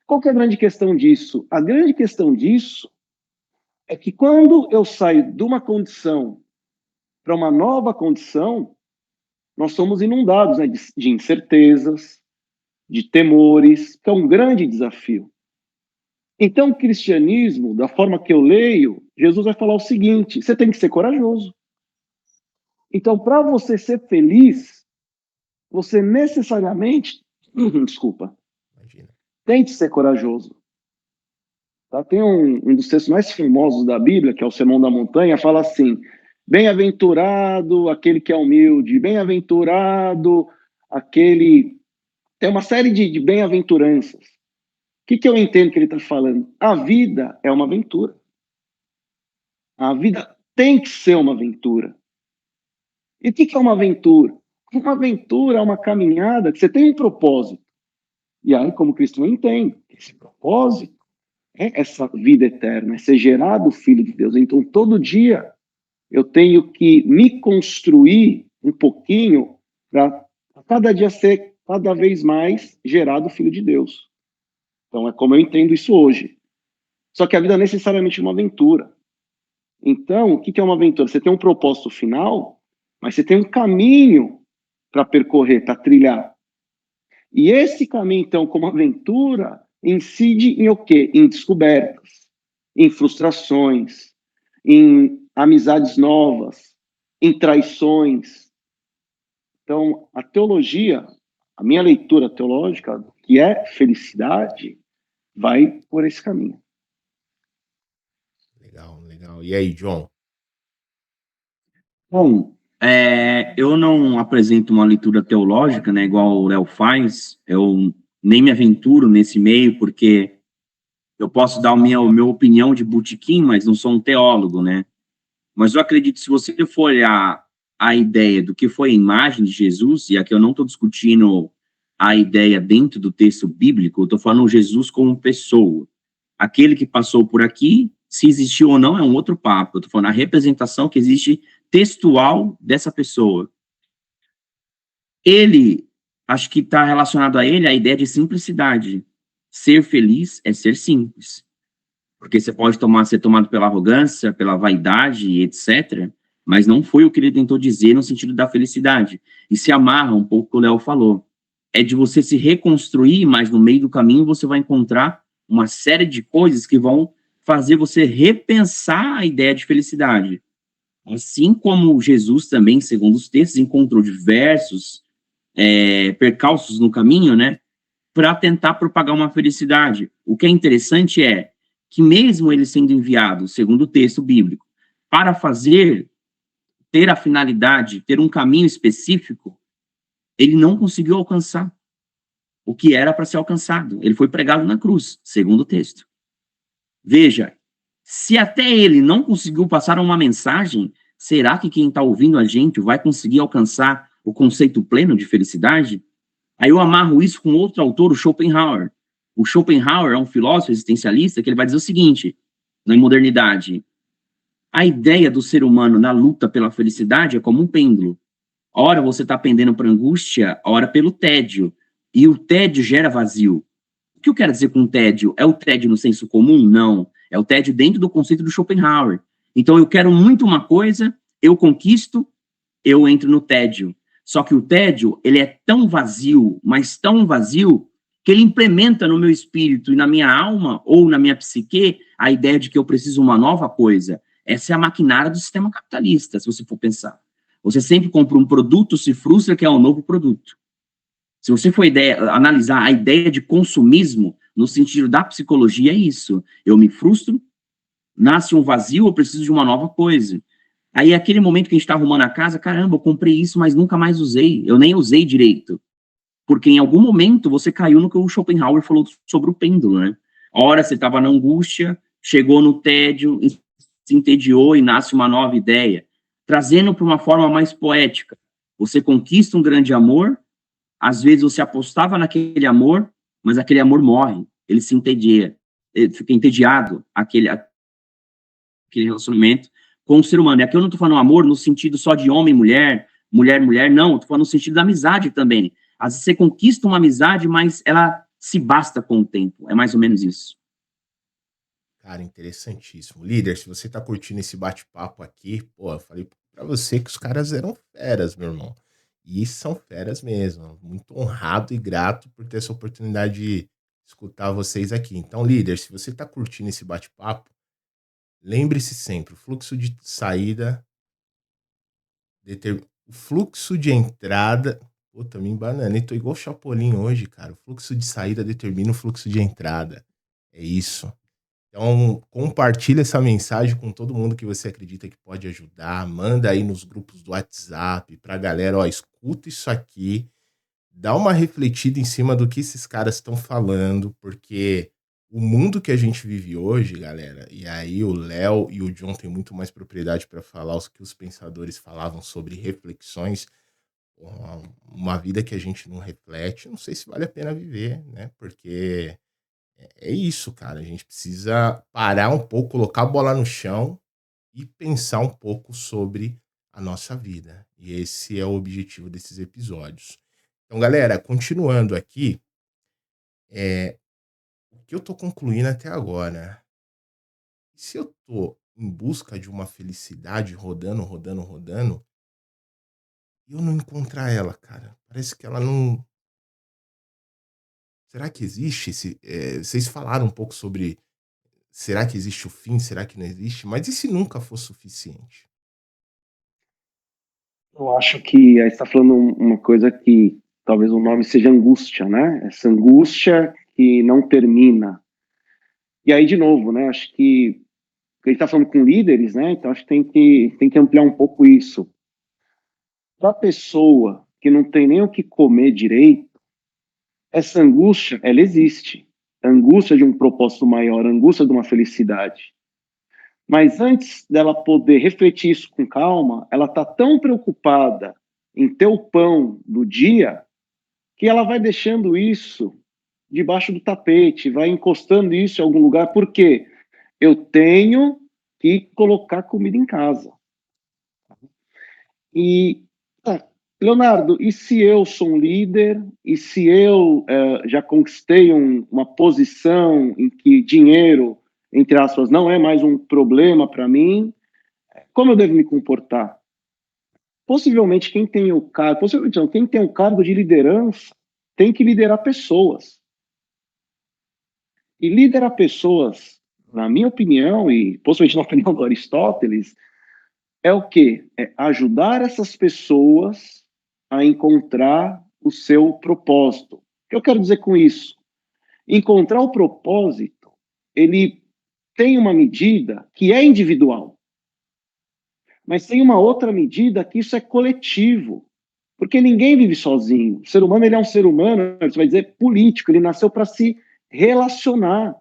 Speaker 3: Qual que é a grande questão disso? A grande questão disso é que quando eu saio de uma condição para uma nova condição, nós somos inundados, né, de incertezas, de temores, que é um grande desafio. Então, o cristianismo, da forma que eu leio, Jesus vai falar o seguinte: você tem que ser corajoso. Então, para você ser feliz, você necessariamente,
Speaker 1: Imagina.
Speaker 3: tem que ser corajoso. Tá? Tem um dos textos mais famosos da Bíblia, que é o Sermão da Montanha, fala assim: bem-aventurado aquele que é humilde, bem-aventurado aquele... Tem uma série de bem-aventuranças. O que eu entendo que ele está falando? A vida é uma aventura. A vida tem que ser uma aventura. E o que é uma aventura? Uma aventura é uma caminhada que você tem um propósito. E aí, como Cristo não entende, esse propósito é essa vida eterna, é ser gerado filho de Deus. Então, todo dia, eu tenho que me construir um pouquinho para cada dia ser cada vez mais gerado filho de Deus. Então, é como eu entendo isso hoje. Só que a vida é necessariamente uma aventura. Então, o que é uma aventura? Você tem um propósito final, mas você tem um caminho para percorrer, para trilhar. E esse caminho, então, como aventura, incide em o quê? Em descobertas, em frustrações, em amizades novas, em traições. Então, a teologia, a minha leitura teológica, que é felicidade, vai por esse caminho.
Speaker 1: Legal, legal. E aí, John?
Speaker 2: Bom, eu não apresento uma leitura teológica, né, igual o Léo faz. Eu nem me aventuro nesse meio, porque eu posso dar a minha opinião de botequim, mas não sou um teólogo, né? Mas eu acredito que se você for olhar a ideia do que foi a imagem de Jesus, e aqui eu não estou discutindo a ideia dentro do texto bíblico, eu estou falando Jesus como pessoa. Aquele que passou por aqui, se existiu ou não, é um outro papo. Eu estou falando a representação que existe textual dessa pessoa. Ele, acho que está relacionado a ele a ideia de simplicidade. Ser feliz é ser simples. Porque você pode ser tomado pela arrogância, pela vaidade, etc., mas não foi o que ele tentou dizer no sentido da felicidade. E se amarra um pouco o que o Léo falou. É de você se reconstruir, mas no meio do caminho você vai encontrar uma série de coisas que vão fazer você repensar a ideia de felicidade. Assim como Jesus também, segundo os textos, encontrou diversos percalços no caminho, né, para tentar propagar uma felicidade. O que é interessante é que mesmo ele sendo enviado, segundo o texto bíblico, para ter a finalidade, ter um caminho específico, ele não conseguiu alcançar o que era para ser alcançado. Ele foi pregado na cruz, segundo o texto. Veja, se até ele não conseguiu passar uma mensagem, será que quem está ouvindo a gente vai conseguir alcançar o conceito pleno de felicidade? Aí eu amarro isso com outro autor, o Schopenhauer. O Schopenhauer é um filósofo existencialista que ele vai dizer o seguinte, na modernidade: a ideia do ser humano na luta pela felicidade é como um pêndulo. Ora você está pendendo para angústia, ora pelo tédio. E o tédio gera vazio. O que eu quero dizer com tédio? É o tédio no senso comum? Não. É o tédio dentro do conceito do Schopenhauer. Então eu quero muito uma coisa, eu conquisto, eu entro no tédio. Só que o tédio, ele é tão vazio, mas tão vazio, que ele implementa no meu espírito e na minha alma, ou na minha psique, a ideia de que eu preciso uma nova coisa. Essa é a maquinária do sistema capitalista, se você for pensar. Você sempre compra um produto, se frustra que é um novo produto. Se você for analisar a ideia de consumismo, no sentido da psicologia, é isso. Eu me frustro, nasce um vazio, eu preciso de uma nova coisa. Aí, aquele momento que a gente está arrumando a casa, caramba, eu comprei isso, mas nunca mais usei. Eu nem usei direito. Porque em algum momento você caiu no que o Schopenhauer falou sobre o pêndulo, né? Ora, você estava na angústia, chegou no tédio, se entediou e nasce uma nova ideia. Trazendo para uma forma mais poética. Você conquista um grande amor, às vezes você apostava naquele amor, mas aquele amor morre, ele se entedia, ele fica entediado, aquele relacionamento com o ser humano. E aqui eu não estou falando amor no sentido só de homem, mulher, mulher, mulher, não, estou falando no sentido da amizade também. Às vezes você conquista uma amizade, mas ela se basta com o tempo. É mais ou menos isso.
Speaker 1: Cara, interessantíssimo. Líder, se você tá curtindo esse bate-papo aqui, pô, eu falei pra você que os caras eram feras, meu irmão. E são feras mesmo. Muito honrado e grato por ter essa oportunidade de escutar vocês aqui. Então, líder, se você tá curtindo esse bate-papo, lembre-se sempre, o fluxo de saída, o fluxo de entrada. Puta, me embananei, tô igual Chapolin hoje, cara. O fluxo de saída determina o fluxo de entrada. É isso. Então, compartilha essa mensagem com todo mundo que você acredita que pode ajudar. Manda aí nos grupos do WhatsApp pra galera, ó, escuta isso aqui, dá uma refletida em cima do que esses caras estão falando, porque o mundo que a gente vive hoje, galera, e aí o Léo e o John têm muito mais propriedade para falar os que os pensadores falavam sobre reflexões. Porra, uma vida que a gente não reflete, não sei se vale a pena viver, né? Porque é isso, cara. A gente precisa parar um pouco, colocar a bola no chão e pensar um pouco sobre a nossa vida. E esse é o objetivo desses episódios. Então, galera, continuando aqui, o que eu tô concluindo até agora? Se eu tô em busca de uma felicidade rodando, rodando, rodando, e eu não encontrar ela, cara, parece que ela não. Será que existe esse. Vocês falaram um pouco sobre. Será que existe o fim? Será que não existe? Mas e se nunca for suficiente?
Speaker 3: Eu acho que aí está falando uma coisa que talvez o nome seja angústia, né? Essa angústia que não termina. E aí, de novo, né? Acho que a gente está falando com líderes, né? Então acho que tem que ampliar um pouco isso. Para a pessoa que não tem nem o que comer direito, essa angústia, ela existe. A angústia de um propósito maior, a angústia de uma felicidade. Mas antes dela poder refletir isso com calma, ela está tão preocupada em ter o pão do dia que ela vai deixando isso debaixo do tapete, vai encostando isso em algum lugar, porque eu tenho que colocar comida em casa. E, Leonardo, e se eu sou um líder, e se eu já conquistei uma posição em que dinheiro, entre aspas, não é mais um problema para mim, como eu devo me comportar? Possivelmente quem tem o cargo, possivelmente não, quem tem o cargo de liderança tem que liderar pessoas. E liderar pessoas, na minha opinião, e possivelmente na opinião do Aristóteles, é o quê? É ajudar essas pessoas a encontrar o seu propósito. O que eu quero dizer com isso? Encontrar o propósito, ele tem uma medida que é individual, mas tem uma outra medida que isso é coletivo, porque ninguém vive sozinho. O ser humano, ele é um ser humano, você vai dizer, político, ele nasceu para se relacionar.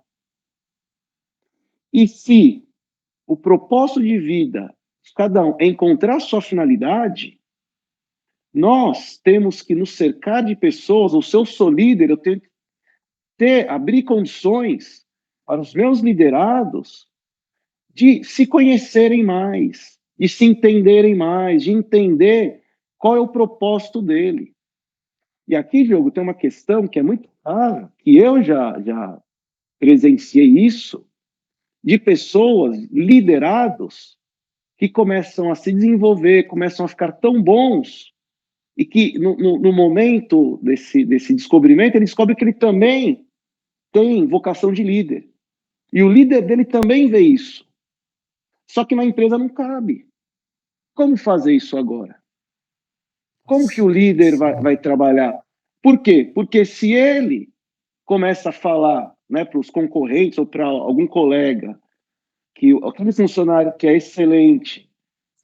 Speaker 3: E se o propósito de vida de cada um é encontrar a sua finalidade, nós temos que nos cercar de pessoas, ou se eu sou líder, eu tenho que abrir condições para os meus liderados de se conhecerem mais, de se entenderem mais, de entender qual é o propósito dele. E aqui, Diogo, tem uma questão que é muito clara, que eu já presenciei isso, de pessoas, liderados, que começam a se desenvolver, começam a ficar tão bons, e que no momento desse descobrimento, ele descobre que ele também tem vocação de líder. E o líder dele também vê isso. Só que na empresa não cabe. Como fazer isso agora? Como que o líder vai trabalhar? Por quê? Porque se ele começa a falar, né, para os concorrentes ou para algum colega que aquele funcionário que é excelente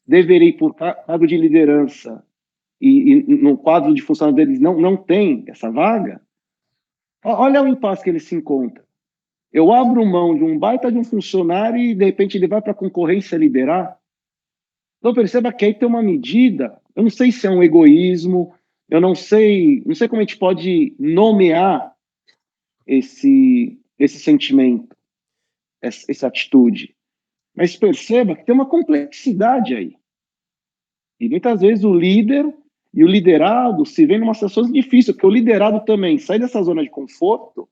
Speaker 3: deveria ir por cargo de liderança e no quadro de funcionário deles não tem essa vaga, olha o impasse que ele se encontra. Eu abro mão de um baita de um funcionário e, de repente, ele vai para a concorrência liderar. Então, perceba que aí tem uma medida, eu não sei se é um egoísmo, eu não sei como a gente pode nomear esse sentimento, essa atitude. Mas perceba que tem uma complexidade aí. E muitas vezes o líder, E o liderado se vê numa situação difícil, porque o liderado também sai dessa zona de conforto,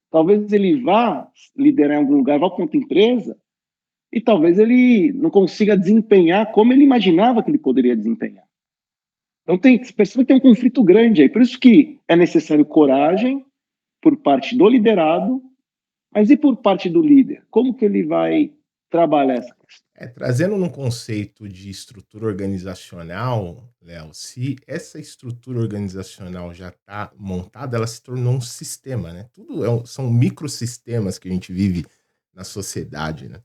Speaker 3: talvez ele vá liderar em algum lugar, vá para outra empresa, e talvez ele não consiga desempenhar como ele imaginava que ele poderia desempenhar. Então, percebe que tem um conflito grande aí. Por isso que é necessário coragem por parte do liderado, mas e por parte do líder? Como que ele vai trabalhar essa questão?
Speaker 1: Trazendo num conceito de estrutura organizacional, Léo, se essa estrutura organizacional já está montada, ela se tornou um sistema, né? Tudo são microsistemas que a gente vive na sociedade, né?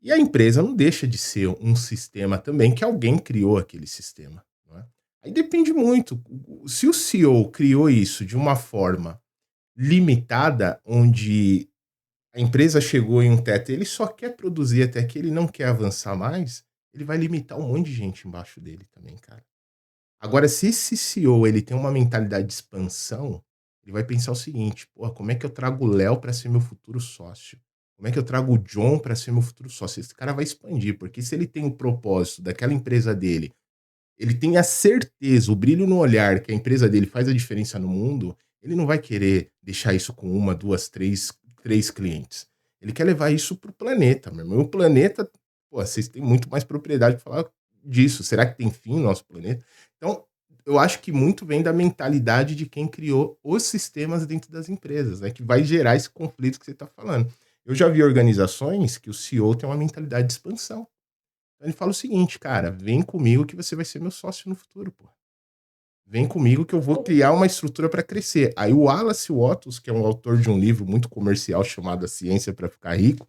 Speaker 1: E a empresa não deixa de ser um sistema também, que alguém criou aquele sistema, não é? Aí depende muito. Se o CEO criou isso de uma forma limitada, onde a empresa chegou em um teto, ele só quer produzir até aqui, ele não quer avançar mais, ele vai limitar um monte de gente embaixo dele também, cara. Agora, se esse CEO ele tem uma mentalidade de expansão, ele vai pensar o seguinte: porra, como é que eu trago o Léo para ser meu futuro sócio? Como é que eu trago o John para ser meu futuro sócio? Esse cara vai expandir, porque se ele tem o propósito daquela empresa dele, ele tem a certeza, o brilho no olhar que a empresa dele faz a diferença no mundo, ele não vai querer deixar isso com uma, duas, três clientes. Ele quer levar isso pro planeta, meu irmão. O planeta, pô, vocês têm muito mais propriedade para falar disso. Será que tem fim no nosso planeta? Então, eu acho que muito vem da mentalidade de quem criou os sistemas dentro das empresas, né? Que vai gerar esse conflito que você está falando. Eu já vi organizações que o CEO tem uma mentalidade de expansão. Então ele fala o seguinte, cara, vem comigo que você vai ser meu sócio no futuro, pô. Vem comigo que eu vou criar uma estrutura para crescer. Aí o Wallace Wattles, que é um autor de um livro muito comercial chamado A Ciência para Ficar Rico,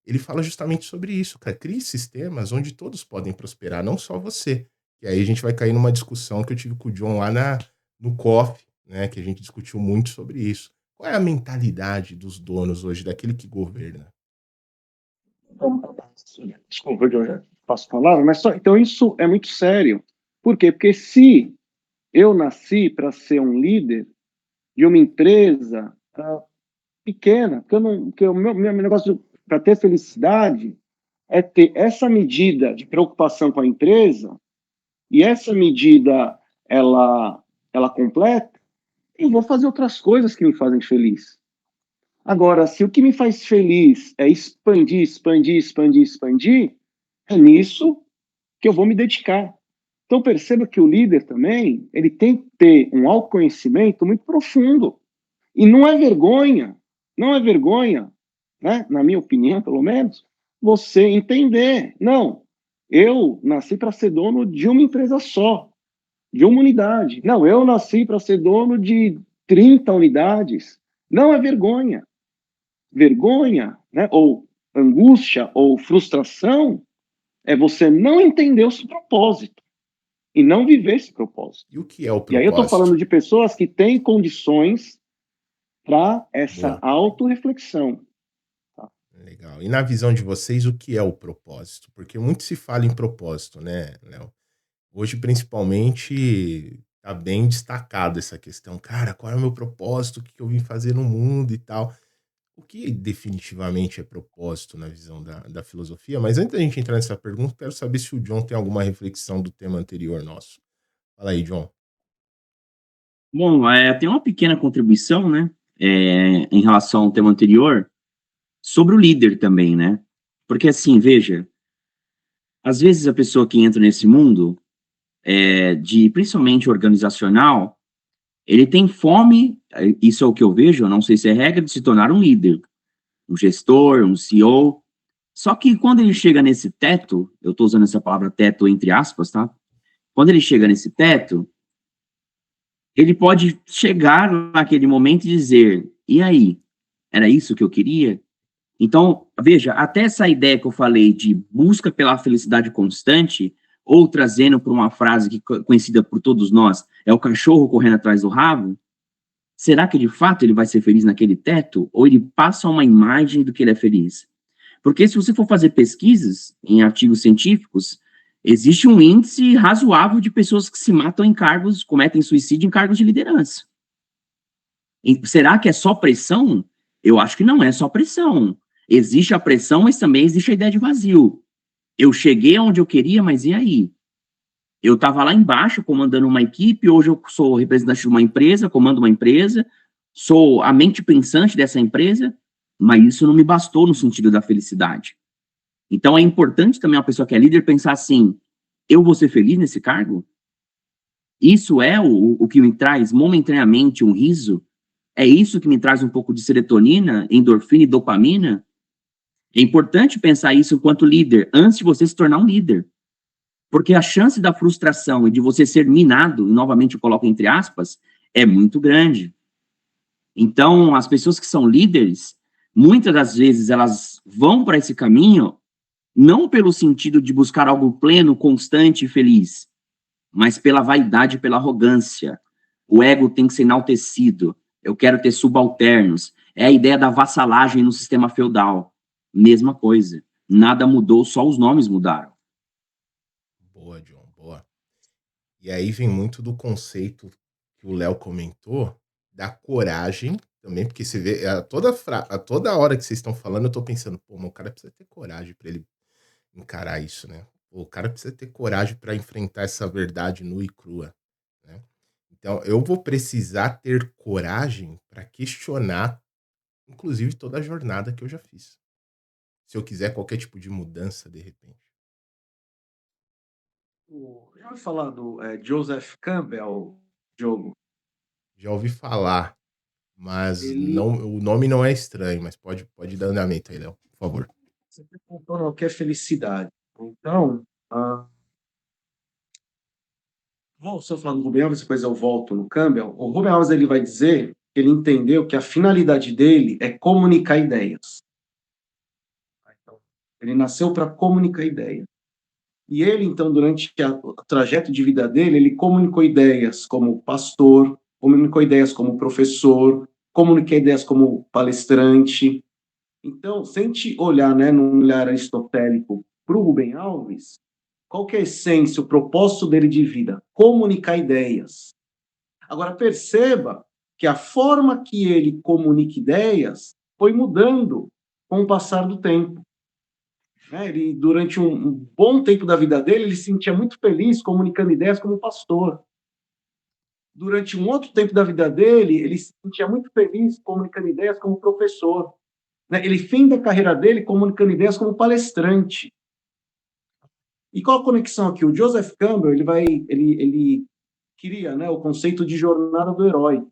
Speaker 1: ele fala justamente sobre isso, cara. Crie sistemas onde todos podem prosperar, não só você. E aí a gente vai cair numa discussão que eu tive com o John lá no Coffee, né, que a gente discutiu muito sobre isso. Qual é a mentalidade dos donos hoje, daquele que governa?
Speaker 3: Desculpa, eu já passo a palavra, mas então isso é muito sério. Por quê? Porque se eu nasci para ser um líder de uma empresa pequena, porque o meu negócio para ter felicidade é ter essa medida de preocupação com a empresa, e essa medida ela completa, eu vou fazer outras coisas que me fazem feliz. Agora, se o que me faz feliz é expandir, expandir, expandir, expandir, é nisso que eu vou me dedicar. Então perceba que o líder também, ele tem que ter um autoconhecimento muito profundo. E não é vergonha, né, na minha opinião, pelo menos, você entender. Não, eu nasci para ser dono de uma empresa só, de uma unidade. Não, eu nasci para ser dono de 30 unidades. Não é vergonha. Vergonha, né, ou angústia, ou frustração, é você não entender o seu propósito e não viver esse propósito.
Speaker 1: E o que é o propósito?
Speaker 3: E aí eu estou falando de pessoas que têm condições para essa autorreflexão. Tá?
Speaker 1: Legal. E na visão de vocês, o que é o propósito? Porque muito se fala em propósito, né, Léo? Hoje, principalmente, tá bem destacado essa questão. Cara, qual é o meu propósito? O que eu vim fazer no mundo e tal? O que definitivamente é propósito na visão da filosofia? Mas antes da gente entrar nessa pergunta, quero saber se o John tem alguma reflexão do tema anterior nosso. Fala aí, John.
Speaker 2: Bom, tem uma pequena contribuição, né, em relação ao tema anterior, sobre o líder também, né? Porque, assim, veja, às vezes a pessoa que entra nesse mundo, principalmente organizacional, ele tem fome, isso é o que eu vejo, eu não sei se é regra, de se tornar um líder, um gestor, um CEO. Só que quando ele chega nesse teto, eu estou usando essa palavra teto entre aspas, tá? Quando ele chega nesse teto, ele pode chegar naquele momento e dizer, e aí, era isso que eu queria? Então, veja, até essa ideia que eu falei de busca pela felicidade constante, ou trazendo para uma frase que conhecida por todos nós, é o cachorro correndo atrás do rabo, será que de fato ele vai ser feliz naquele teto? Ou ele passa uma imagem do que ele é feliz? Porque se você for fazer pesquisas em artigos científicos, existe um índice razoável de pessoas que se matam em cargos, cometem suicídio em cargos de liderança. E será que é só pressão? Eu acho que não é só pressão. Existe a pressão, mas também existe a ideia de vazio. Eu cheguei onde eu queria, mas e aí? Eu estava lá embaixo comandando uma equipe, hoje eu sou representante de uma empresa, comando uma empresa, sou a mente pensante dessa empresa, mas isso não me bastou no sentido da felicidade. Então é importante também uma pessoa que é líder pensar assim, eu vou ser feliz nesse cargo? Isso é o que me traz momentaneamente um riso? É isso que me traz um pouco de serotonina, endorfina e dopamina? É importante pensar isso enquanto líder, antes de você se tornar um líder. Porque a chance da frustração e de você ser minado, e novamente eu coloco entre aspas, é muito grande. Então, as pessoas que são líderes, muitas das vezes elas vão para esse caminho não pelo sentido de buscar algo pleno, constante e feliz, mas pela vaidade e pela arrogância. O ego tem que ser enaltecido. Eu quero ter subalternos. É a ideia da vassalagem no sistema feudal. Mesma coisa. Nada mudou, só os nomes mudaram.
Speaker 1: Boa, John, boa. E aí vem muito do conceito que o Léo comentou, da coragem também, porque você vê, a toda hora que vocês estão falando, eu tô pensando, pô, mas o cara precisa ter coragem para ele encarar isso, né? Pô, o cara precisa ter coragem para enfrentar essa verdade nua e crua, né? Então, eu vou precisar ter coragem para questionar, inclusive, toda a jornada que eu já fiz. Se eu quiser qualquer tipo de mudança, de repente.
Speaker 3: Já ouvi falar do Joseph Campbell, Diogo?
Speaker 1: Já ouvi falar, mas
Speaker 3: Ele
Speaker 1: não, o nome não é estranho, mas pode dar andamento aí, Léo, por favor.
Speaker 3: sempre contou o que é felicidade. Então, vou só falar do Rubem Alves, depois eu volto no Campbell. O Rubem Alves ele vai dizer que ele entendeu que a finalidade dele é comunicar ideias. Então, ele nasceu para comunicar ideias. E ele, então, durante o trajeto de vida dele, ele comunicou ideias como pastor, comunicou ideias como professor, comunicou ideias como palestrante. Então, se a gente olhar, né, num olhar aristotélico para o Rubem Alves, qual que é a essência, o propósito dele de vida? Comunicar ideias. Agora, perceba que a forma que ele comunica ideias foi mudando com o passar do tempo. Ele, durante um bom tempo da vida dele, ele se sentia muito feliz comunicando ideias como pastor. Durante um outro tempo da vida dele, ele se sentia muito feliz comunicando ideias como professor. Ele finda a carreira dele comunicando ideias como palestrante. E qual a conexão aqui? O Joseph Campbell ele cria, né, o conceito de jornada do herói.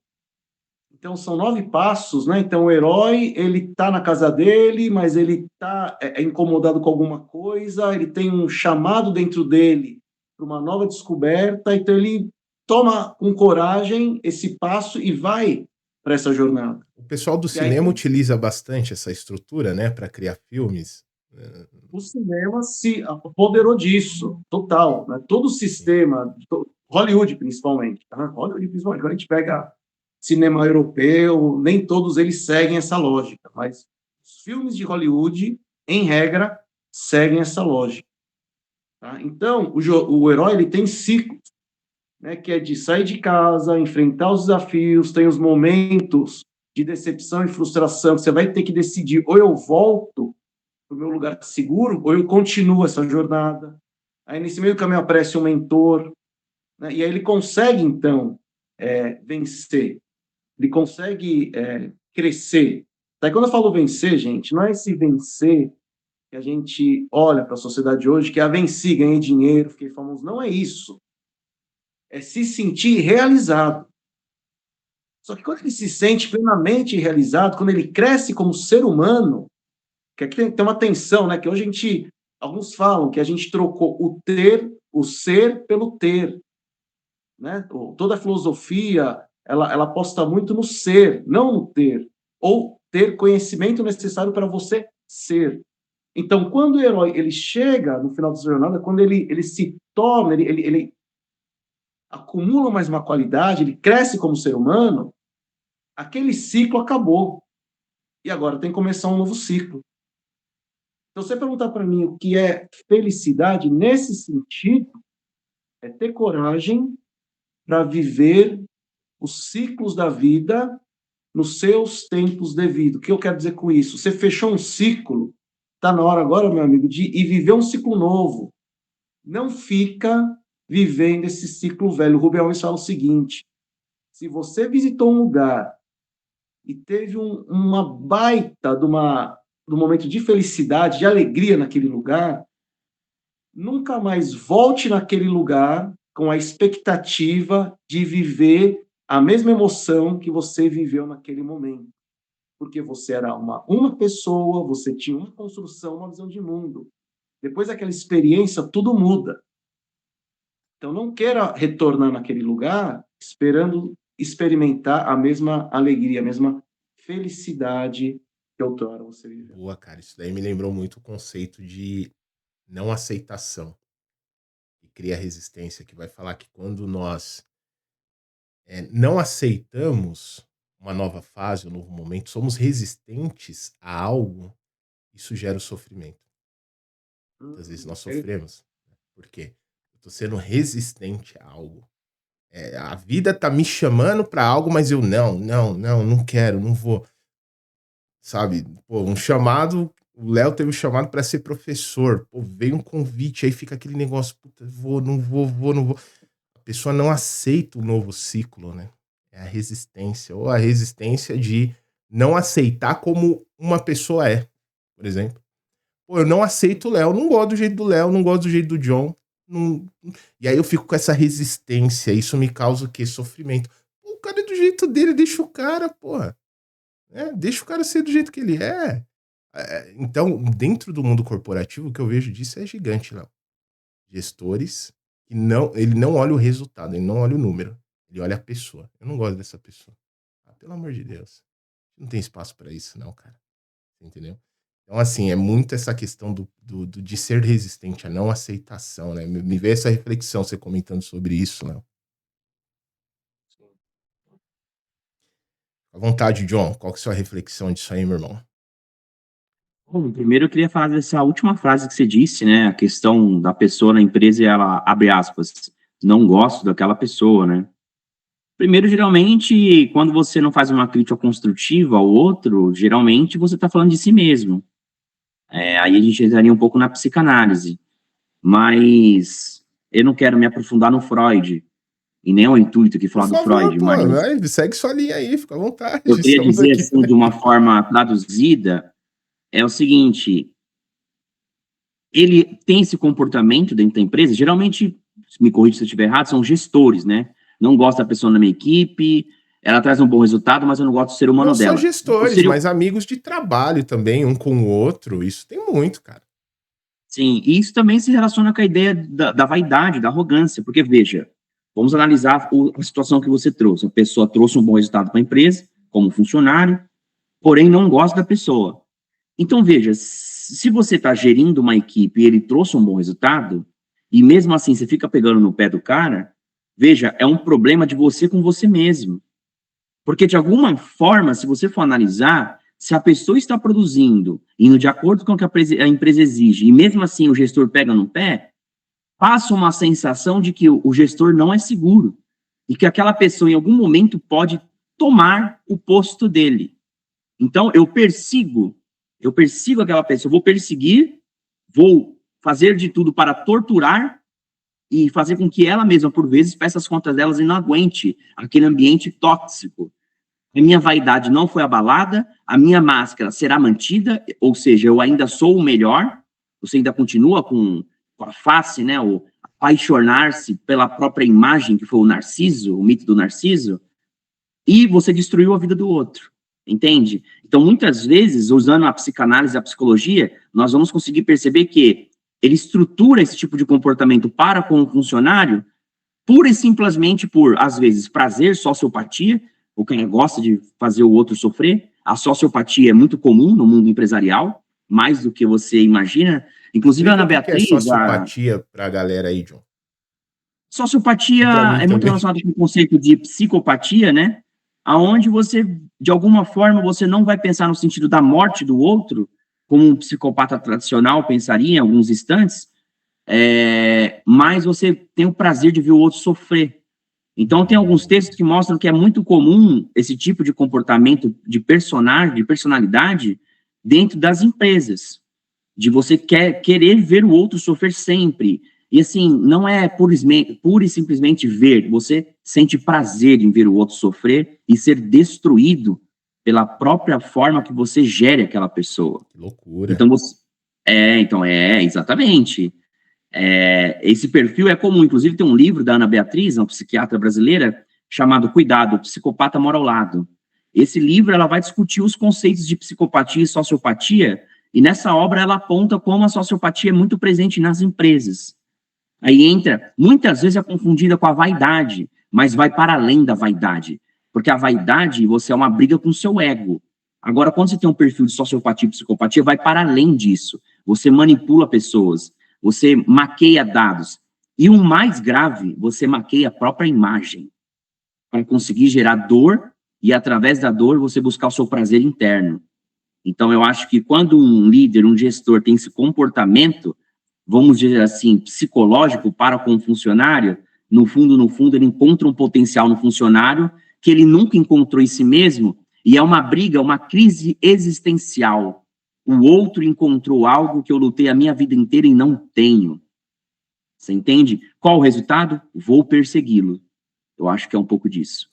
Speaker 3: Então são 9 passos, né? Então o herói ele está na casa dele, mas ele está incomodado com alguma coisa, ele tem um chamado dentro dele para uma nova descoberta, então ele toma com coragem esse passo e vai para essa jornada.
Speaker 1: O pessoal do
Speaker 3: E aí,
Speaker 1: cinema utiliza bastante essa estrutura, né, para criar filmes.
Speaker 3: o cinema se apoderou disso, total. Né? Todo o sistema, Hollywood principalmente, tá? Hollywood principalmente, quando a gente pega cinema europeu, nem todos eles seguem essa lógica, mas os filmes de Hollywood, em regra, seguem essa lógica. Tá? Então, o herói ele tem ciclos, né, que é de sair de casa, enfrentar os desafios, tem os momentos de decepção e frustração, que você vai ter que decidir, ou eu volto para o meu lugar seguro, ou eu continuo essa jornada. Aí, nesse meio caminho, aparece um mentor, né, e aí ele consegue, então, vencer. Ele consegue crescer. Daí, quando eu falo vencer, gente, não é esse vencer que a gente olha para a sociedade hoje, que venci, ganhei dinheiro, fiquei famoso. Não é isso. É se sentir realizado. Só que quando ele se sente plenamente realizado, quando ele cresce como ser humano, que aqui tem uma tensão, né? Que hoje alguns falam que a gente trocou o ser pelo ter, né? Toda a filosofia, ela aposta muito no ser, não no ter, ou ter conhecimento necessário para você ser. Então, quando o herói ele chega no final da jornada, quando ele se torna, ele acumula mais uma qualidade, ele cresce como ser humano, aquele ciclo acabou. E agora tem que começar um novo ciclo. Então, você perguntar para mim o que é felicidade, nesse sentido, é ter coragem para viver os ciclos da vida nos seus tempos devidos. O que eu quero dizer com isso? Você fechou um ciclo, está na hora agora, meu amigo, de ir viver um ciclo novo. Não fica
Speaker 4: vivendo esse ciclo velho. O Rubem Alves fala o seguinte: se você visitou um lugar e teve uma baita de um momento de felicidade, de alegria naquele lugar, nunca mais volte naquele lugar com a expectativa de viver a mesma emoção que você viveu naquele momento. Porque você era uma pessoa, você tinha uma construção, uma visão de mundo. Depois daquela experiência, tudo muda. Então, não queira retornar naquele lugar esperando experimentar a mesma alegria, a mesma felicidade que outrora você viveu.
Speaker 1: Boa, cara. Isso daí me lembrou muito o conceito de não aceitação. E cria resistência, que vai falar que quando nós não aceitamos uma nova fase, um novo momento, somos resistentes a algo, isso gera o sofrimento. Muitas vezes nós sofremos. Por quê? Eu tô sendo resistente a algo. A vida tá me chamando pra algo, mas eu não quero, não vou. Sabe? Pô, um chamado, o Léo teve um chamado pra ser professor. Pô, veio um convite, aí fica aquele negócio, puta, não vou. A pessoa não aceita o novo ciclo, né? É a resistência, ou a resistência de não aceitar como uma pessoa é, por exemplo. Pô, eu não aceito o Léo, não gosto do jeito do Léo, não gosto do jeito do John. E aí eu fico com essa resistência, isso me causa o quê? Sofrimento. Pô, o cara é do jeito dele, deixa o cara, porra. Deixa o cara ser do jeito que ele é. Então, dentro do mundo corporativo, o que eu vejo disso é gigante, Léo. Gestores que ele não olha o resultado, ele não olha o número, ele olha a pessoa. Eu não gosto dessa pessoa. Pelo amor de Deus. Não tem espaço pra isso, não, cara. Entendeu? Então, assim, é muito essa questão de ser resistente, a não aceitação, né? Me veio essa reflexão, você comentando sobre isso, Léo. À vontade, John. Qual que é a sua reflexão disso aí, meu irmão?
Speaker 2: Bom, primeiro eu queria falar dessa última frase que você disse, né? A questão da pessoa na empresa e ela, abre aspas, não gosto daquela pessoa, né? Primeiro, geralmente, quando você não faz uma crítica construtiva ao outro, geralmente você está falando de si mesmo. Aí a gente entraria um pouco na psicanálise. Mas eu não quero me aprofundar no Freud, e nem é o intuito aqui falar do Freud, mas...
Speaker 1: segue sua linha aí, fica à vontade.
Speaker 2: Eu queria dizer, assim, de uma forma traduzida, é o seguinte: ele tem esse comportamento dentro da empresa, geralmente, me corrija se eu estiver errado, são gestores, né? Não gosto da pessoa na minha equipe, ela traz um bom resultado, mas eu não gosto do ser humano dela.
Speaker 1: Não só gestores, mas amigos de trabalho também, um com o outro, isso tem muito, cara.
Speaker 2: Sim, e isso também se relaciona com a ideia da vaidade, da arrogância, porque, veja, vamos analisar a situação que você trouxe. A pessoa trouxe um bom resultado para a empresa, como funcionário, porém não gosta da pessoa. Então, veja, se você está gerindo uma equipe e ele trouxe um bom resultado, e mesmo assim você fica pegando no pé do cara, veja, é um problema de você com você mesmo. Porque, de alguma forma, se você for analisar, se a pessoa está produzindo, indo de acordo com o que a empresa exige, e mesmo assim o gestor pega no pé, passa uma sensação de que o gestor não é seguro, e que aquela pessoa, em algum momento, pode tomar o posto dele. Então, eu persigo aquela pessoa, vou perseguir, vou fazer de tudo para torturar e fazer com que ela mesma, por vezes, peça as contas delas e não aguente aquele ambiente tóxico. A minha vaidade não foi abalada, a minha máscara será mantida, ou seja, eu ainda sou o melhor, você ainda continua com a face, né, o apaixonar-se pela própria imagem, que foi o Narciso, o mito do Narciso, e você destruiu a vida do outro, entende? Então, muitas vezes, usando a psicanálise e a psicologia, nós vamos conseguir perceber que ele estrutura esse tipo de comportamento para com o funcionário, pura e simplesmente por, às vezes, prazer, sociopatia. O cara gosta de fazer o outro sofrer. A sociopatia é muito comum no mundo empresarial, mais do que você imagina. Inclusive, a Ana Beatriz...
Speaker 1: O que é sociopatia para a galera aí, John?
Speaker 2: Sociopatia é muito relacionada com o conceito de psicopatia, né? Aonde você, de alguma forma, você não vai pensar no sentido da morte do outro, como um psicopata tradicional pensaria em alguns instantes, mas você tem o prazer de ver o outro sofrer. Então, tem alguns textos que mostram que é muito comum esse tipo de comportamento de personagem, de personalidade, dentro das empresas. De você querer ver o outro sofrer sempre. E assim, não é pura e simplesmente ver, você sente prazer em ver o outro sofrer e ser destruído pela própria forma que você gere aquela pessoa.
Speaker 1: Que loucura.
Speaker 2: Então, exatamente. Esse perfil é comum, inclusive tem um livro da Ana Beatriz, uma psiquiatra brasileira, chamado Cuidado, o Psicopata Mora ao Lado. Esse livro, ela vai discutir os conceitos de psicopatia e sociopatia, e nessa obra ela aponta como a sociopatia é muito presente nas empresas. Aí entra, muitas vezes é confundida com a vaidade, mas vai para além da vaidade, porque a vaidade, você é uma briga com o seu ego. Agora, quando você tem um perfil de sociopatia e psicopatia, vai para além disso. Você manipula pessoas, você maqueia dados. E o mais grave, você maqueia a própria imagem para conseguir gerar dor e, através da dor, você buscar o seu prazer interno. Então, eu acho que quando um líder, um gestor tem esse comportamento, vamos dizer assim, psicológico para com o funcionário, no fundo, ele encontra um potencial no funcionário que ele nunca encontrou em si mesmo, e é uma briga, uma crise existencial. O outro encontrou algo que eu lutei a minha vida inteira e não tenho. Você entende? Qual o resultado? Vou persegui-lo. Eu acho que é um pouco disso.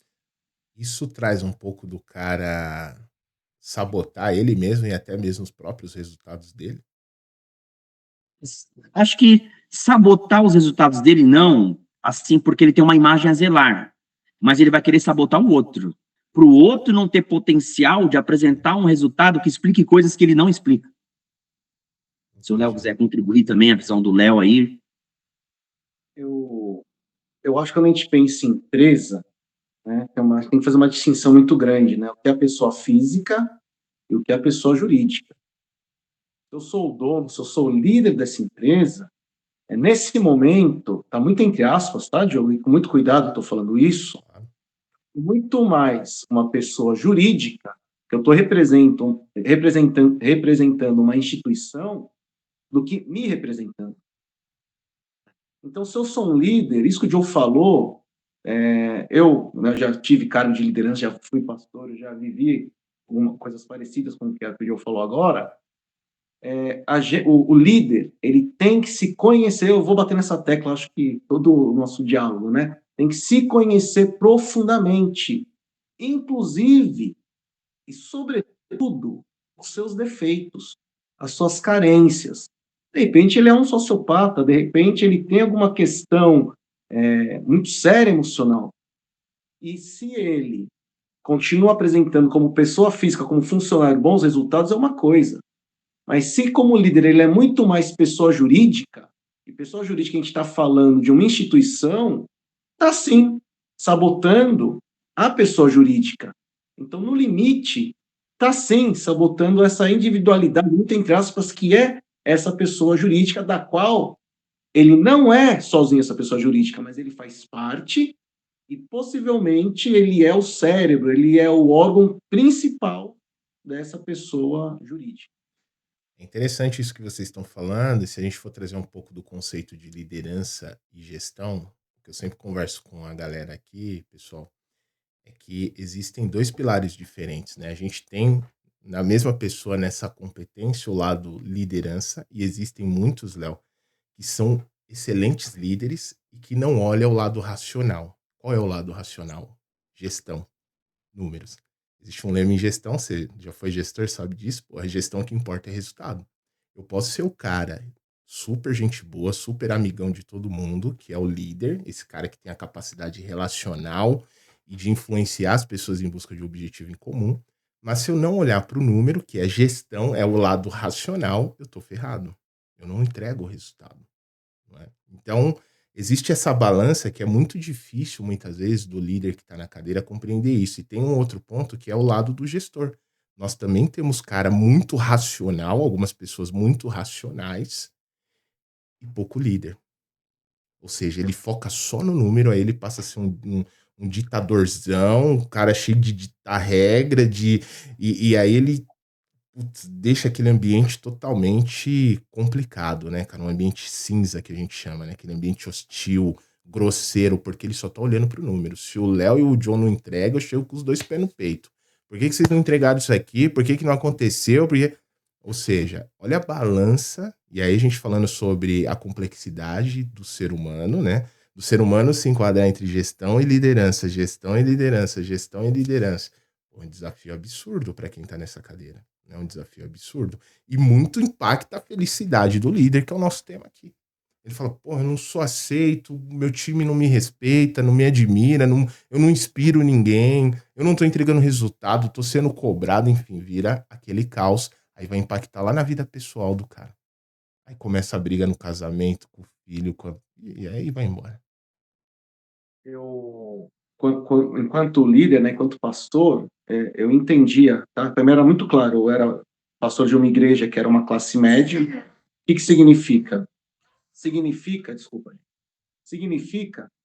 Speaker 1: Isso traz um pouco do cara sabotar ele mesmo e até mesmo os próprios resultados dele?
Speaker 2: Acho que sabotar os resultados dele não, assim, porque ele tem uma imagem a zelar, mas ele vai querer sabotar o outro, para o outro não ter potencial de apresentar um resultado que explique coisas que ele não explica. Se o Léo quiser contribuir também, a visão do Léo aí.
Speaker 4: Eu acho que quando a gente pensa em empresa, né, tem que fazer uma distinção muito grande, né? O que é a pessoa física e o que é a pessoa jurídica. Se eu sou o dono, se eu sou o líder dessa empresa, nesse momento, está muito entre aspas, tá, Diogo? E com muito cuidado estou falando isso, muito mais uma pessoa jurídica, que eu estou representando uma instituição, do que me representando. Então, se eu sou um líder, isso que o Diogo falou, eu, né, já tive cargo de liderança, já fui pastor, já vivi coisas parecidas com o que o Diogo falou agora. O líder, ele tem que se conhecer, eu vou bater nessa tecla, acho que todo o nosso diálogo, né? Tem que se conhecer profundamente, inclusive e sobretudo os seus defeitos, as suas carências. De repente ele é um sociopata, de repente ele tem alguma questão muito séria emocional. E se ele continua apresentando como pessoa física, como funcionário, bons resultados, é uma coisa. Mas se como líder ele é muito mais pessoa jurídica, e pessoa jurídica a gente está falando de uma instituição, está sim sabotando a pessoa jurídica. Então, no limite, está sim sabotando essa individualidade, muito entre aspas, que é essa pessoa jurídica, da qual ele não é sozinho essa pessoa jurídica, mas ele faz parte e possivelmente ele é o cérebro, ele é o órgão principal dessa pessoa jurídica.
Speaker 1: É interessante isso que vocês estão falando, e se a gente for trazer um pouco do conceito de liderança e gestão, que eu sempre converso com a galera aqui, pessoal, é que existem dois pilares diferentes, né? A gente tem na mesma pessoa nessa competência o lado liderança, e existem muitos, Léo, que são excelentes líderes e que não olham o lado racional. Qual é o lado racional? Gestão, números. Existe um lema em gestão, você já foi gestor, sabe disso? Pô, a gestão que importa é resultado. Eu posso ser o cara super gente boa, super amigão de todo mundo, que é o líder, esse cara que tem a capacidade relacional e de influenciar as pessoas em busca de um objetivo em comum. Mas se eu não olhar para o número, que é gestão, é o lado racional, eu tô ferrado. Eu não entrego o resultado. Não é? Então, existe essa balança que é muito difícil, muitas vezes, do líder que está na cadeira compreender isso. E tem um outro ponto que é o lado do gestor. Nós também temos cara muito racional, algumas pessoas muito racionais e pouco líder. Ou seja, ele foca só no número, aí ele passa a ser um ditadorzão, um cara cheio de ditar regra, e aí ele deixa aquele ambiente totalmente complicado, né, cara? Um ambiente cinza, que a gente chama, né? Aquele ambiente hostil, grosseiro, porque ele só tá olhando pro número. Se o Léo e o John não entregam, eu chego com os dois pés no peito. Por que vocês não entregaram isso aqui? Por que não aconteceu? Ou seja, olha a balança E aí a gente falando sobre a complexidade do ser humano, né? Do ser humano se enquadrar entre gestão e liderança, gestão e liderança, gestão e liderança. Pô, um desafio absurdo para quem está nessa cadeira. É um desafio absurdo. E muito impacta a felicidade do líder, que é o nosso tema aqui. Ele fala, porra, eu não sou aceito, meu time não me respeita, não me admira, eu não inspiro ninguém, eu não tô entregando resultado, tô sendo cobrado, enfim, vira aquele caos. Aí vai impactar lá na vida pessoal do cara. Aí começa a briga no casamento, com o filho, e aí vai embora.
Speaker 4: Eu, enquanto líder, né, enquanto pastor, eu entendia, tá? Primeiro era muito claro, eu era pastor de uma igreja que era uma classe média. O que significa? Significa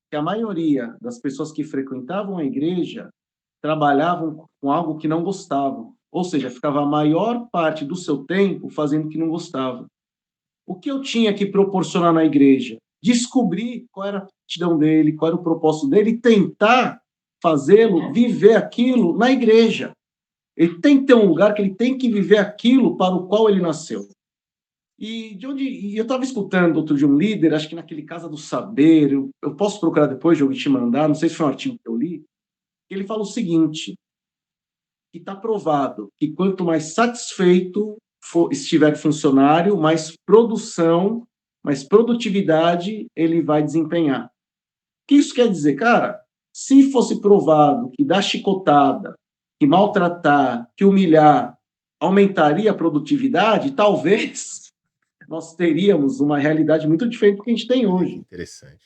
Speaker 4: que a maioria das pessoas que frequentavam a igreja trabalhavam com algo que não gostavam. Ou seja, ficava a maior parte do seu tempo fazendo o que não gostava. O que eu tinha que proporcionar na igreja? Descobrir qual era a aptidão dele, qual era o propósito dele e tentar fazê-lo viver aquilo na igreja. Ele tem que ter um lugar que ele tem que viver aquilo para o qual ele nasceu. E eu estava escutando outro dia um líder, acho que naquele Casa do Saber, eu posso procurar depois, eu vou te mandar, não sei se foi um artigo que eu li, ele fala o seguinte, que está provado que quanto mais satisfeito estiver o funcionário, mais produção, mais produtividade ele vai desempenhar. O que isso quer dizer? Cara, se fosse provado que dar chicotada, que maltratar, que humilhar aumentaria a produtividade, talvez nós teríamos uma realidade muito diferente do que a gente tem hoje.
Speaker 1: Interessante.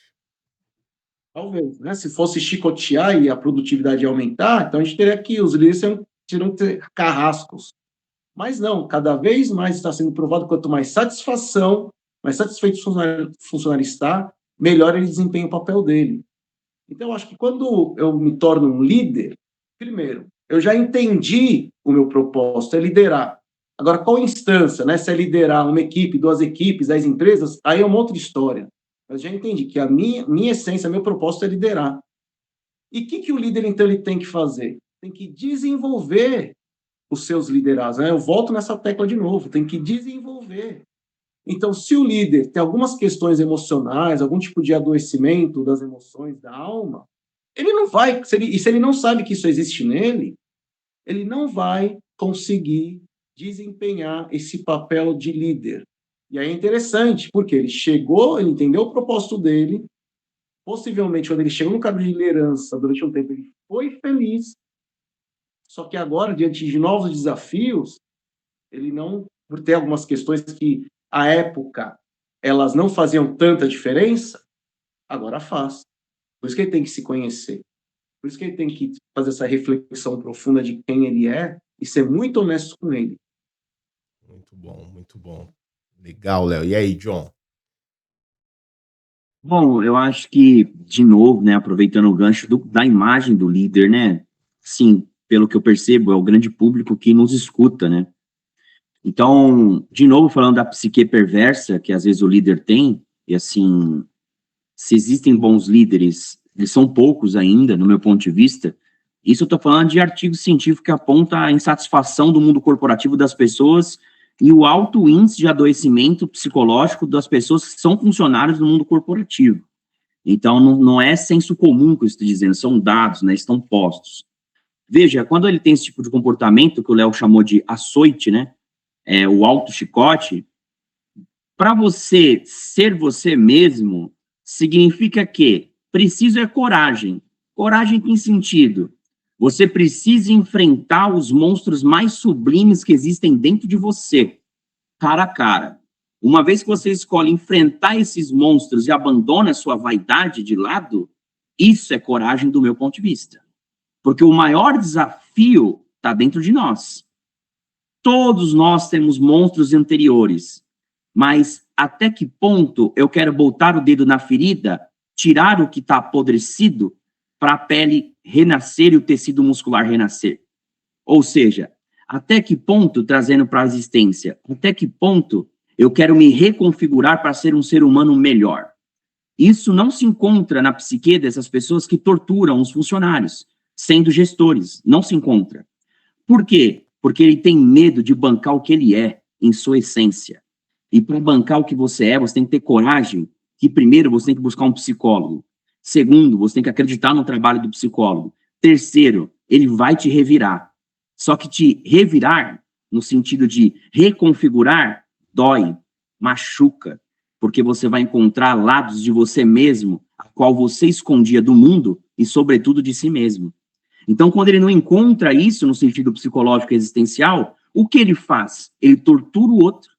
Speaker 4: Talvez, né? Se fosse chicotear e a produtividade ia aumentar, então a gente teria que os líderes teriam que ter carrascos. Mas não, cada vez mais está sendo provado, quanto mais satisfação, mais satisfeito o funcionário está, melhor ele desempenha o papel dele. Então, eu acho que quando eu me torno um líder, primeiro, eu já entendi o meu propósito, é liderar. Agora, qual instância, né? Se é liderar uma equipe, 2 equipes, 10 empresas, aí é uma outra história. Eu já entendi que a minha essência, meu propósito é liderar. E o que o líder, então, ele tem que fazer? Tem que desenvolver os seus liderados, né? Eu volto nessa tecla de novo, tem que desenvolver. Então, se o líder tem algumas questões emocionais, algum tipo de adoecimento das emoções, da alma, ele não vai, se ele não sabe que isso existe nele, ele não vai conseguir desempenhar esse papel de líder. E aí é interessante, porque ele chegou, ele entendeu o propósito dele, possivelmente quando ele chegou no cargo de liderança, durante um tempo ele foi feliz, só que agora, diante de novos desafios, ele não, por ter algumas questões que, à época, elas não faziam tanta diferença, agora faz. Por isso que ele tem que se conhecer. Por isso que ele tem que fazer essa reflexão profunda de quem ele é e ser muito honesto com ele.
Speaker 1: Muito bom, muito bom. Legal, Léo. E aí, John?
Speaker 2: Bom, eu acho que, de novo, né, aproveitando o gancho da imagem do líder, né, sim, pelo que eu percebo, é o grande público que nos escuta, né. Então, de novo, falando da psique perversa que às vezes o líder tem, e assim, se existem bons líderes, eles são poucos ainda, no meu ponto de vista. Isso eu estou falando de artigo científico que aponta a insatisfação do mundo corporativo das pessoas e o alto índice de adoecimento psicológico das pessoas que são funcionários do mundo corporativo. Então, não é senso comum que eu estou dizendo, são dados, né, estão postos. Veja, quando ele tem esse tipo de comportamento, que o Léo chamou de açoite, né, o auto-chicote, para você ser você mesmo, significa que preciso é coragem. Coragem em que sentido? Você precisa enfrentar os monstros mais sublimes que existem dentro de você, cara a cara. Uma vez que você escolhe enfrentar esses monstros e abandona a sua vaidade de lado, isso é coragem do meu ponto de vista. Porque o maior desafio está dentro de nós. Todos nós temos monstros anteriores, mas até que ponto eu quero botar o dedo na ferida, tirar o que está apodrecido, para a pele renascer e o tecido muscular renascer? Ou seja, até que ponto, trazendo para a existência, até que ponto eu quero me reconfigurar para ser um ser humano melhor? Isso não se encontra na psique dessas pessoas que torturam os funcionários, sendo gestores, não se encontra. Por quê? Porque ele tem medo de bancar o que ele é, em sua essência. E para bancar o que você é, você tem que ter coragem, que primeiro você tem que buscar um psicólogo. Segundo, você tem que acreditar no trabalho do psicólogo. Terceiro, ele vai te revirar. Só que te revirar, no sentido de reconfigurar, dói, machuca, porque você vai encontrar lados de você mesmo, a qual você escondia do mundo e, sobretudo, de si mesmo. Então, quando ele não encontra isso no sentido psicológico e existencial, o que ele faz? Ele tortura o outro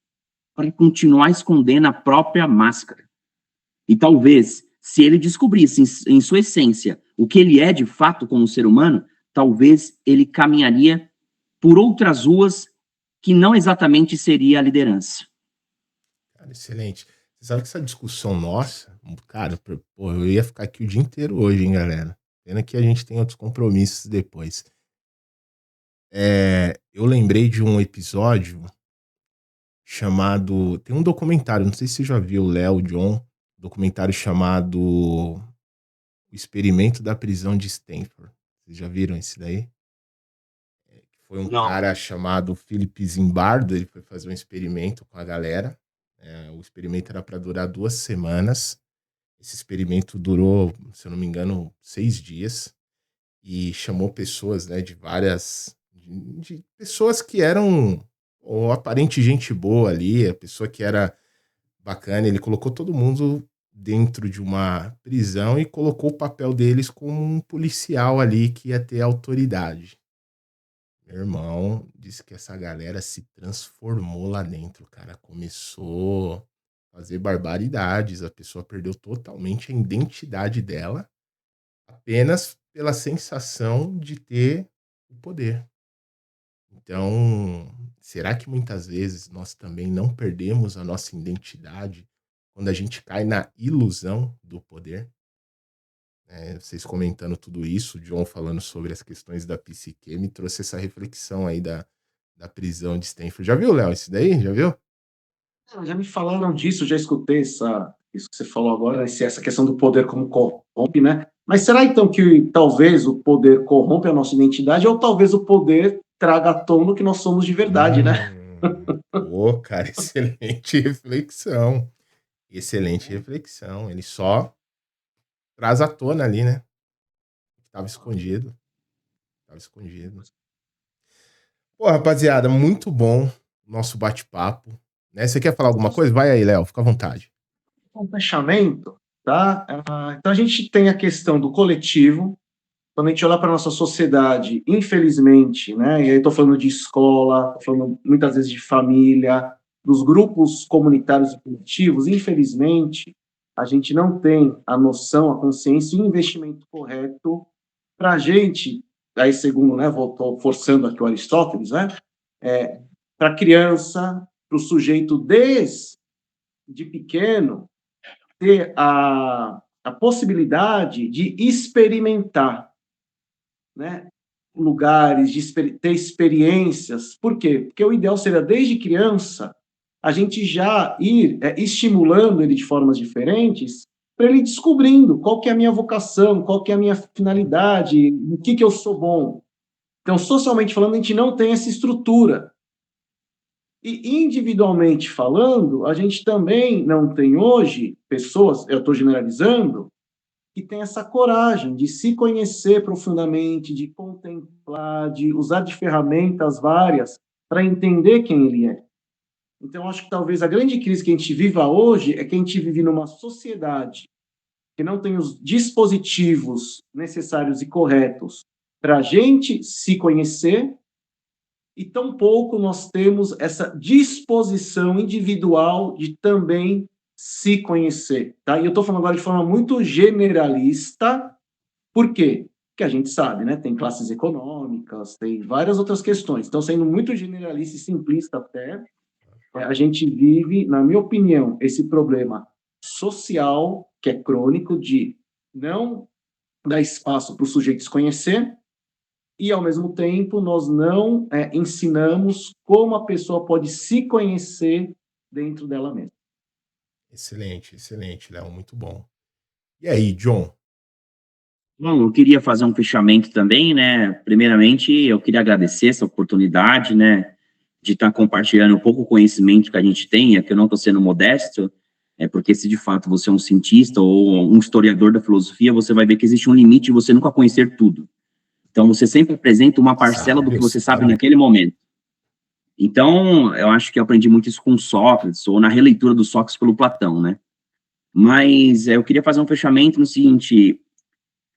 Speaker 2: para continuar escondendo a própria máscara. E talvez, se ele descobrisse em sua essência o que ele é de fato como ser humano, talvez ele caminharia por outras ruas que não exatamente seria a liderança.
Speaker 1: Cara, excelente. Você sabe que essa discussão nossa, cara, pô, eu ia ficar aqui o dia inteiro hoje, hein, galera? Pena que a gente tem outros compromissos depois. Eu lembrei de um episódio chamado... Tem um documentário, não sei se você já viu, Léo, John, documentário chamado O Experimento da Prisão de Stanford. Vocês já viram esse daí? Foi um cara chamado Philip Zimbardo, ele foi fazer um experimento com a galera. O experimento era para durar 2 semanas. Esse experimento durou, se eu não me engano, 6 dias. E chamou pessoas, né, de várias... de pessoas que eram ou aparente gente boa ali, a pessoa que era bacana. Ele colocou todo mundo dentro de uma prisão e colocou o papel deles como um policial ali que ia ter autoridade. Meu irmão disse que essa galera se transformou lá dentro, cara. Começou a fazer barbaridades. A pessoa perdeu totalmente a identidade dela apenas pela sensação de ter o poder. Então, será que muitas vezes nós também não perdemos a nossa identidade quando a gente cai na ilusão do poder? Vocês comentando tudo isso, o John falando sobre as questões da psique, me trouxe essa reflexão aí da prisão de Stanford. Já viu, Léo, isso daí? Já viu?
Speaker 4: Já me falaram disso, já escutei isso que você falou agora, essa questão do poder como corrompe, né? Mas será então que talvez o poder corrompe a nossa identidade ou talvez o poder traga à tona o que nós somos de verdade, né?
Speaker 1: Pô, cara, excelente reflexão. Excelente reflexão. Ele só traz à tona ali, né? Tava escondido. Pô, rapaziada, muito bom nosso bate-papo. Né? Você quer falar alguma coisa? Vai aí, Léo, fica à vontade.
Speaker 4: Um fechamento, tá? Então a gente tem a questão do coletivo. Quando a gente olha para a nossa sociedade, infelizmente, né? E aí estou falando de escola, estou falando muitas vezes de família, dos grupos comunitários e coletivos, infelizmente, a gente não tem a noção, a consciência e o investimento correto para a gente, aí segundo, né, voltou forçando aqui o Aristóteles, né, para a criança, para o sujeito desde pequeno, ter a possibilidade de experimentar, né, lugares, ter experiências. Por quê? Porque o ideal seria, desde criança, a gente já ir estimulando ele de formas diferentes, para ele descobrindo qual que é a minha vocação, qual que é a minha finalidade, no que eu sou bom. Então, socialmente falando, a gente não tem essa estrutura. E individualmente falando, a gente também não tem hoje pessoas, eu estou generalizando, que tem essa coragem de se conhecer profundamente, de contemplar, de usar de ferramentas várias para entender quem ele é. Então, acho que talvez a grande crise que a gente viva hoje é que a gente vive numa sociedade que não tem os dispositivos necessários e corretos para a gente se conhecer, e tampouco nós temos essa disposição individual de também se conhecer. Tá? E eu estou falando agora de forma muito generalista. Por quê? Porque a gente sabe, né? Tem classes econômicas, tem várias outras questões. Então, sendo muito generalista e simplista até, a gente vive, na minha opinião, esse problema social, que é crônico, de não dar espaço para o sujeito se conhecer, e, ao mesmo tempo, nós não ensinamos como a pessoa pode se conhecer dentro dela mesma.
Speaker 1: Excelente, excelente, Léo, muito bom. E aí, John?
Speaker 2: Bom, eu queria fazer um fechamento também, né? Primeiramente, eu queria agradecer essa oportunidade, né? de estar compartilhando um pouco o conhecimento que a gente tem, é que eu não estou sendo modesto, porque se de fato você é um cientista ou um historiador da filosofia, você vai ver que existe um limite de você nunca conhecer tudo. Então, você sempre apresenta uma parcela do que você sabe naquele momento. Então, eu acho que eu aprendi muito isso com Sócrates, ou na releitura do Sócrates pelo Platão, né? Mas eu queria fazer um fechamento no seguinte: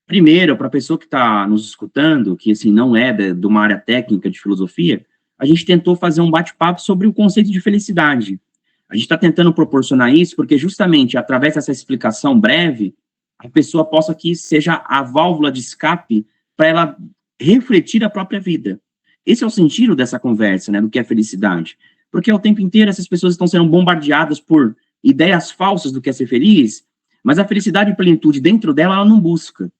Speaker 2: primeiro, para a pessoa que está nos escutando, que assim não é de uma área técnica de filosofia, a gente tentou fazer um bate-papo sobre o conceito de felicidade. A gente está tentando proporcionar isso porque justamente através dessa explicação breve, a pessoa possa que seja a válvula de escape para ela refletir a própria vida. Esse é o sentido dessa conversa, né, do que é felicidade. Porque o tempo inteiro essas pessoas estão sendo bombardeadas por ideias falsas do que é ser feliz, mas a felicidade e plenitude dentro dela, ela não busca.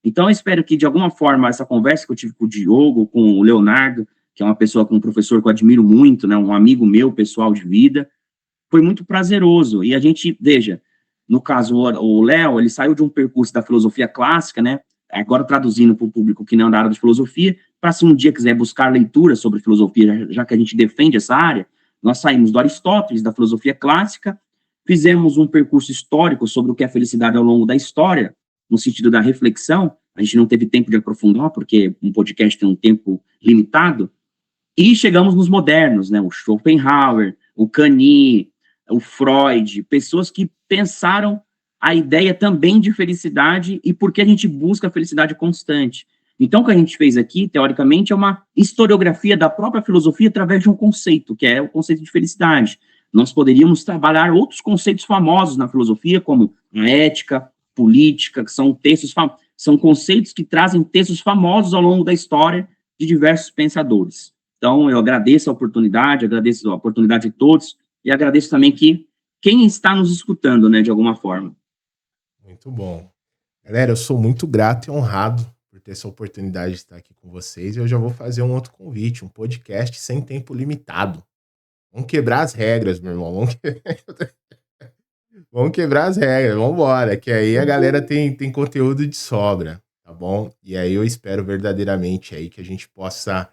Speaker 2: Então, eu espero que, de alguma forma, essa conversa que eu tive com o Diogo, com o Leonardo, que é uma pessoa, com um professor que eu admiro muito, né, um amigo meu, pessoal de vida, foi muito prazeroso. E a gente, veja, no caso, o Léo, ele saiu de um percurso da filosofia clássica, né, agora traduzindo para o público que não é da área de filosofia, para se um dia quiser buscar leitura sobre filosofia, já que a gente defende essa área, nós saímos do Aristóteles, da filosofia clássica, fizemos um percurso histórico sobre o que é felicidade ao longo da história, no sentido da reflexão. A gente não teve tempo de aprofundar, porque um podcast tem um tempo limitado, e chegamos nos modernos, né, o Schopenhauer, o Camus, o Freud, pessoas que pensaram a ideia também de felicidade e por que a gente busca a felicidade constante. Então, o que a gente fez aqui, teoricamente, é uma historiografia da própria filosofia através de um conceito, que é o conceito de felicidade. Nós poderíamos trabalhar outros conceitos famosos na filosofia, como a ética, política, que são textos, são conceitos que trazem textos famosos ao longo da história de diversos pensadores. Então, eu agradeço a oportunidade de todos, e agradeço também que quem está nos escutando, né, de alguma forma.
Speaker 1: Muito bom. Galera, eu sou muito grato e honrado por ter essa oportunidade de estar aqui com vocês. E eu já vou fazer um outro convite, um podcast sem tempo limitado. Vamos quebrar as regras, meu irmão. Vamos quebrar as regras, vamos embora, que aí a galera tem conteúdo de sobra, tá bom? E aí eu espero verdadeiramente aí que a gente possa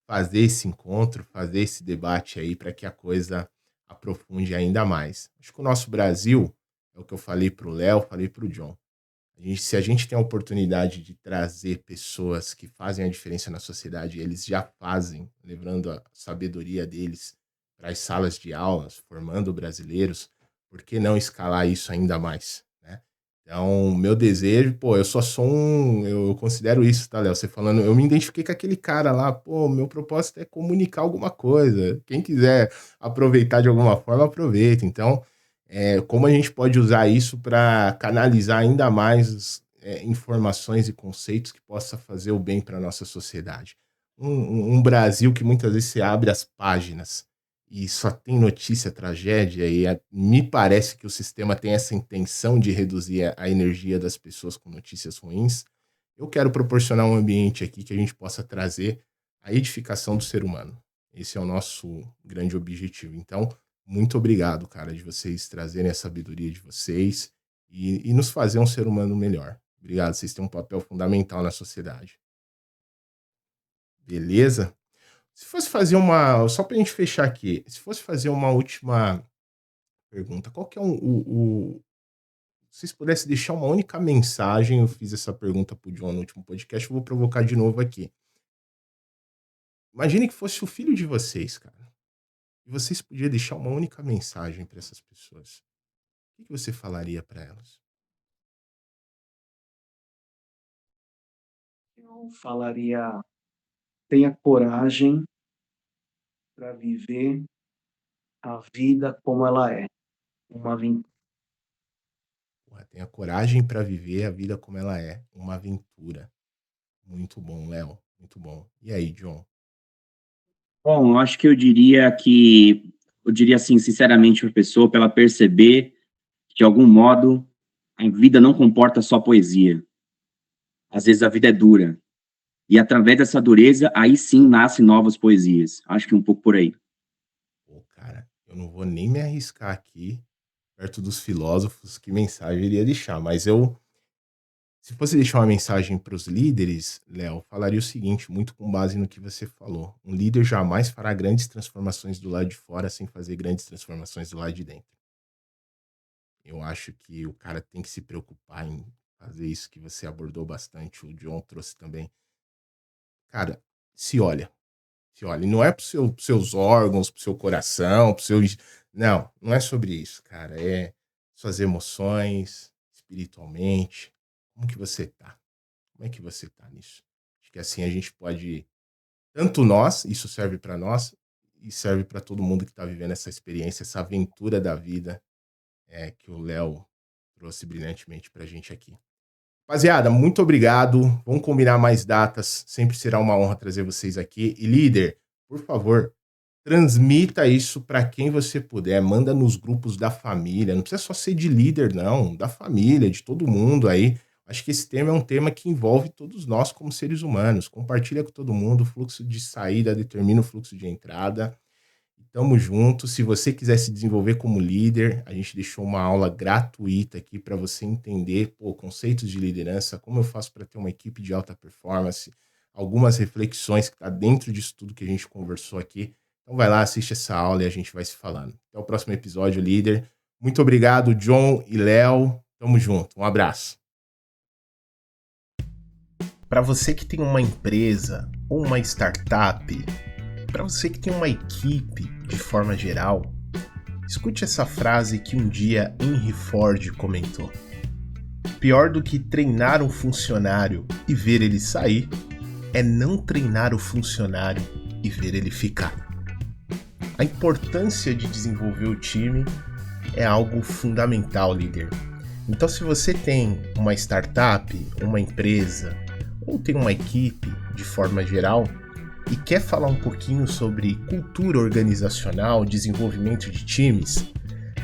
Speaker 1: fazer esse encontro, fazer esse debate aí para que a coisa aprofunde ainda mais. Acho que o nosso Brasil, é o que eu falei para o Léo, falei para o John. Se a gente tem a oportunidade de trazer pessoas que fazem a diferença na sociedade, eles já fazem, levando a sabedoria deles para as salas de aulas, formando brasileiros, por que não escalar isso ainda mais, né? Então, meu desejo, pô, eu só sou eu considero isso, tá, Léo? Você falando, eu me identifiquei com aquele cara lá, pô, meu propósito é comunicar alguma coisa. Quem quiser aproveitar de alguma forma, aproveita. Então, como a gente pode usar isso para canalizar ainda mais informações e conceitos que possa fazer o bem para a nossa sociedade. Um Brasil que muitas vezes você abre as páginas e só tem notícia, tragédia, e me parece que o sistema tem essa intenção de reduzir a energia das pessoas com notícias ruins. Eu quero proporcionar um ambiente aqui que a gente possa trazer a edificação do ser humano. Esse é o nosso grande objetivo. Então, muito obrigado, cara, de vocês trazerem a sabedoria de vocês e nos fazer um ser humano melhor. Obrigado, vocês têm um papel fundamental na sociedade. Beleza? Se fosse fazer só pra gente fechar aqui, se fosse fazer uma última pergunta, qual que é se vocês pudessem deixar uma única mensagem, eu fiz essa pergunta pro John no último podcast, eu vou provocar de novo aqui. Imagine que fosse o filho de vocês, cara. E vocês podiam deixar uma única mensagem para essas pessoas. O que você falaria para elas?
Speaker 4: Eu falaria: tenha coragem para viver a vida como ela é, uma aventura.
Speaker 1: Tenha coragem para viver a vida como ela é, uma aventura. Muito bom, Léo. Muito bom. E aí, John?
Speaker 2: Bom, eu acho que eu diria assim, sinceramente, para a pessoa, para ela perceber que, de algum modo, a vida não comporta só poesia. Às vezes a vida é dura. E através dessa dureza, aí sim nascem novas poesias. Acho que um pouco por aí.
Speaker 1: Pô, cara, eu não vou nem me arriscar aqui, perto dos filósofos, que mensagem eu iria deixar, mas eu Se fosse deixar uma mensagem para os líderes, Léo, falaria o seguinte, muito com base no que você falou. Um líder jamais fará grandes transformações do lado de fora sem fazer grandes transformações do lado de dentro. Eu acho que o cara tem que se preocupar em fazer isso que você abordou bastante, o John trouxe também. Cara, se olha. Se olha. E não é pros seus órgãos, pro seu coração, pro seu... Não é sobre isso, cara. É suas emoções, espiritualmente. Como que você tá? Como é que você tá nisso? Acho que assim a gente pode... Tanto nós, isso serve para nós, e serve para todo mundo que tá vivendo essa experiência, essa aventura da vida, que o Léo trouxe brilhantemente pra gente aqui. Rapaziada, muito obrigado. Vamos combinar mais datas. Sempre será uma honra trazer vocês aqui. E líder, por favor, transmita isso para quem você puder. Manda nos grupos da família. Não precisa só ser de líder, não. Da família, de todo mundo aí. Acho que esse tema é um tema que envolve todos nós como seres humanos. Compartilha com todo mundo. O fluxo de saída determina o fluxo de entrada. Tamo junto. Se você quiser se desenvolver como líder, a gente deixou uma aula gratuita aqui para você entender conceitos de liderança, como eu faço para ter uma equipe de alta performance, algumas reflexões que tá dentro disso tudo que a gente conversou aqui. Então vai lá, assiste essa aula e a gente vai se falando. Até o próximo episódio, líder. Muito obrigado, John e Léo. Tamo junto. Um abraço. Para você que tem uma empresa ou uma startup, para você que tem uma equipe de forma geral, escute essa frase que um dia Henry Ford comentou. Pior do que treinar um funcionário e ver ele sair, é não treinar o funcionário e ver ele ficar. A importância de desenvolver o time é algo fundamental, líder. Então, se você tem uma startup, uma empresa, ou tem uma equipe de forma geral, e quer falar um pouquinho sobre cultura organizacional, desenvolvimento de times,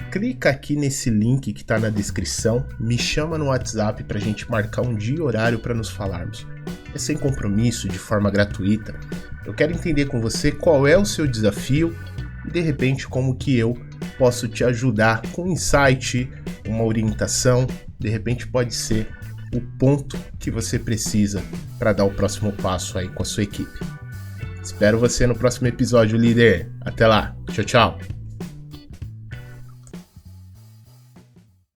Speaker 1: clica aqui nesse link que está na descrição, me chama no WhatsApp para a gente marcar um dia e horário para nos falarmos. É sem compromisso, de forma gratuita. Eu quero entender com você qual é o seu desafio e de repente como que eu posso te ajudar com um insight, uma orientação, de repente pode ser o ponto que você precisa para dar o próximo passo aí com a sua equipe. Espero você no próximo episódio, líder. Até lá. Tchau, tchau.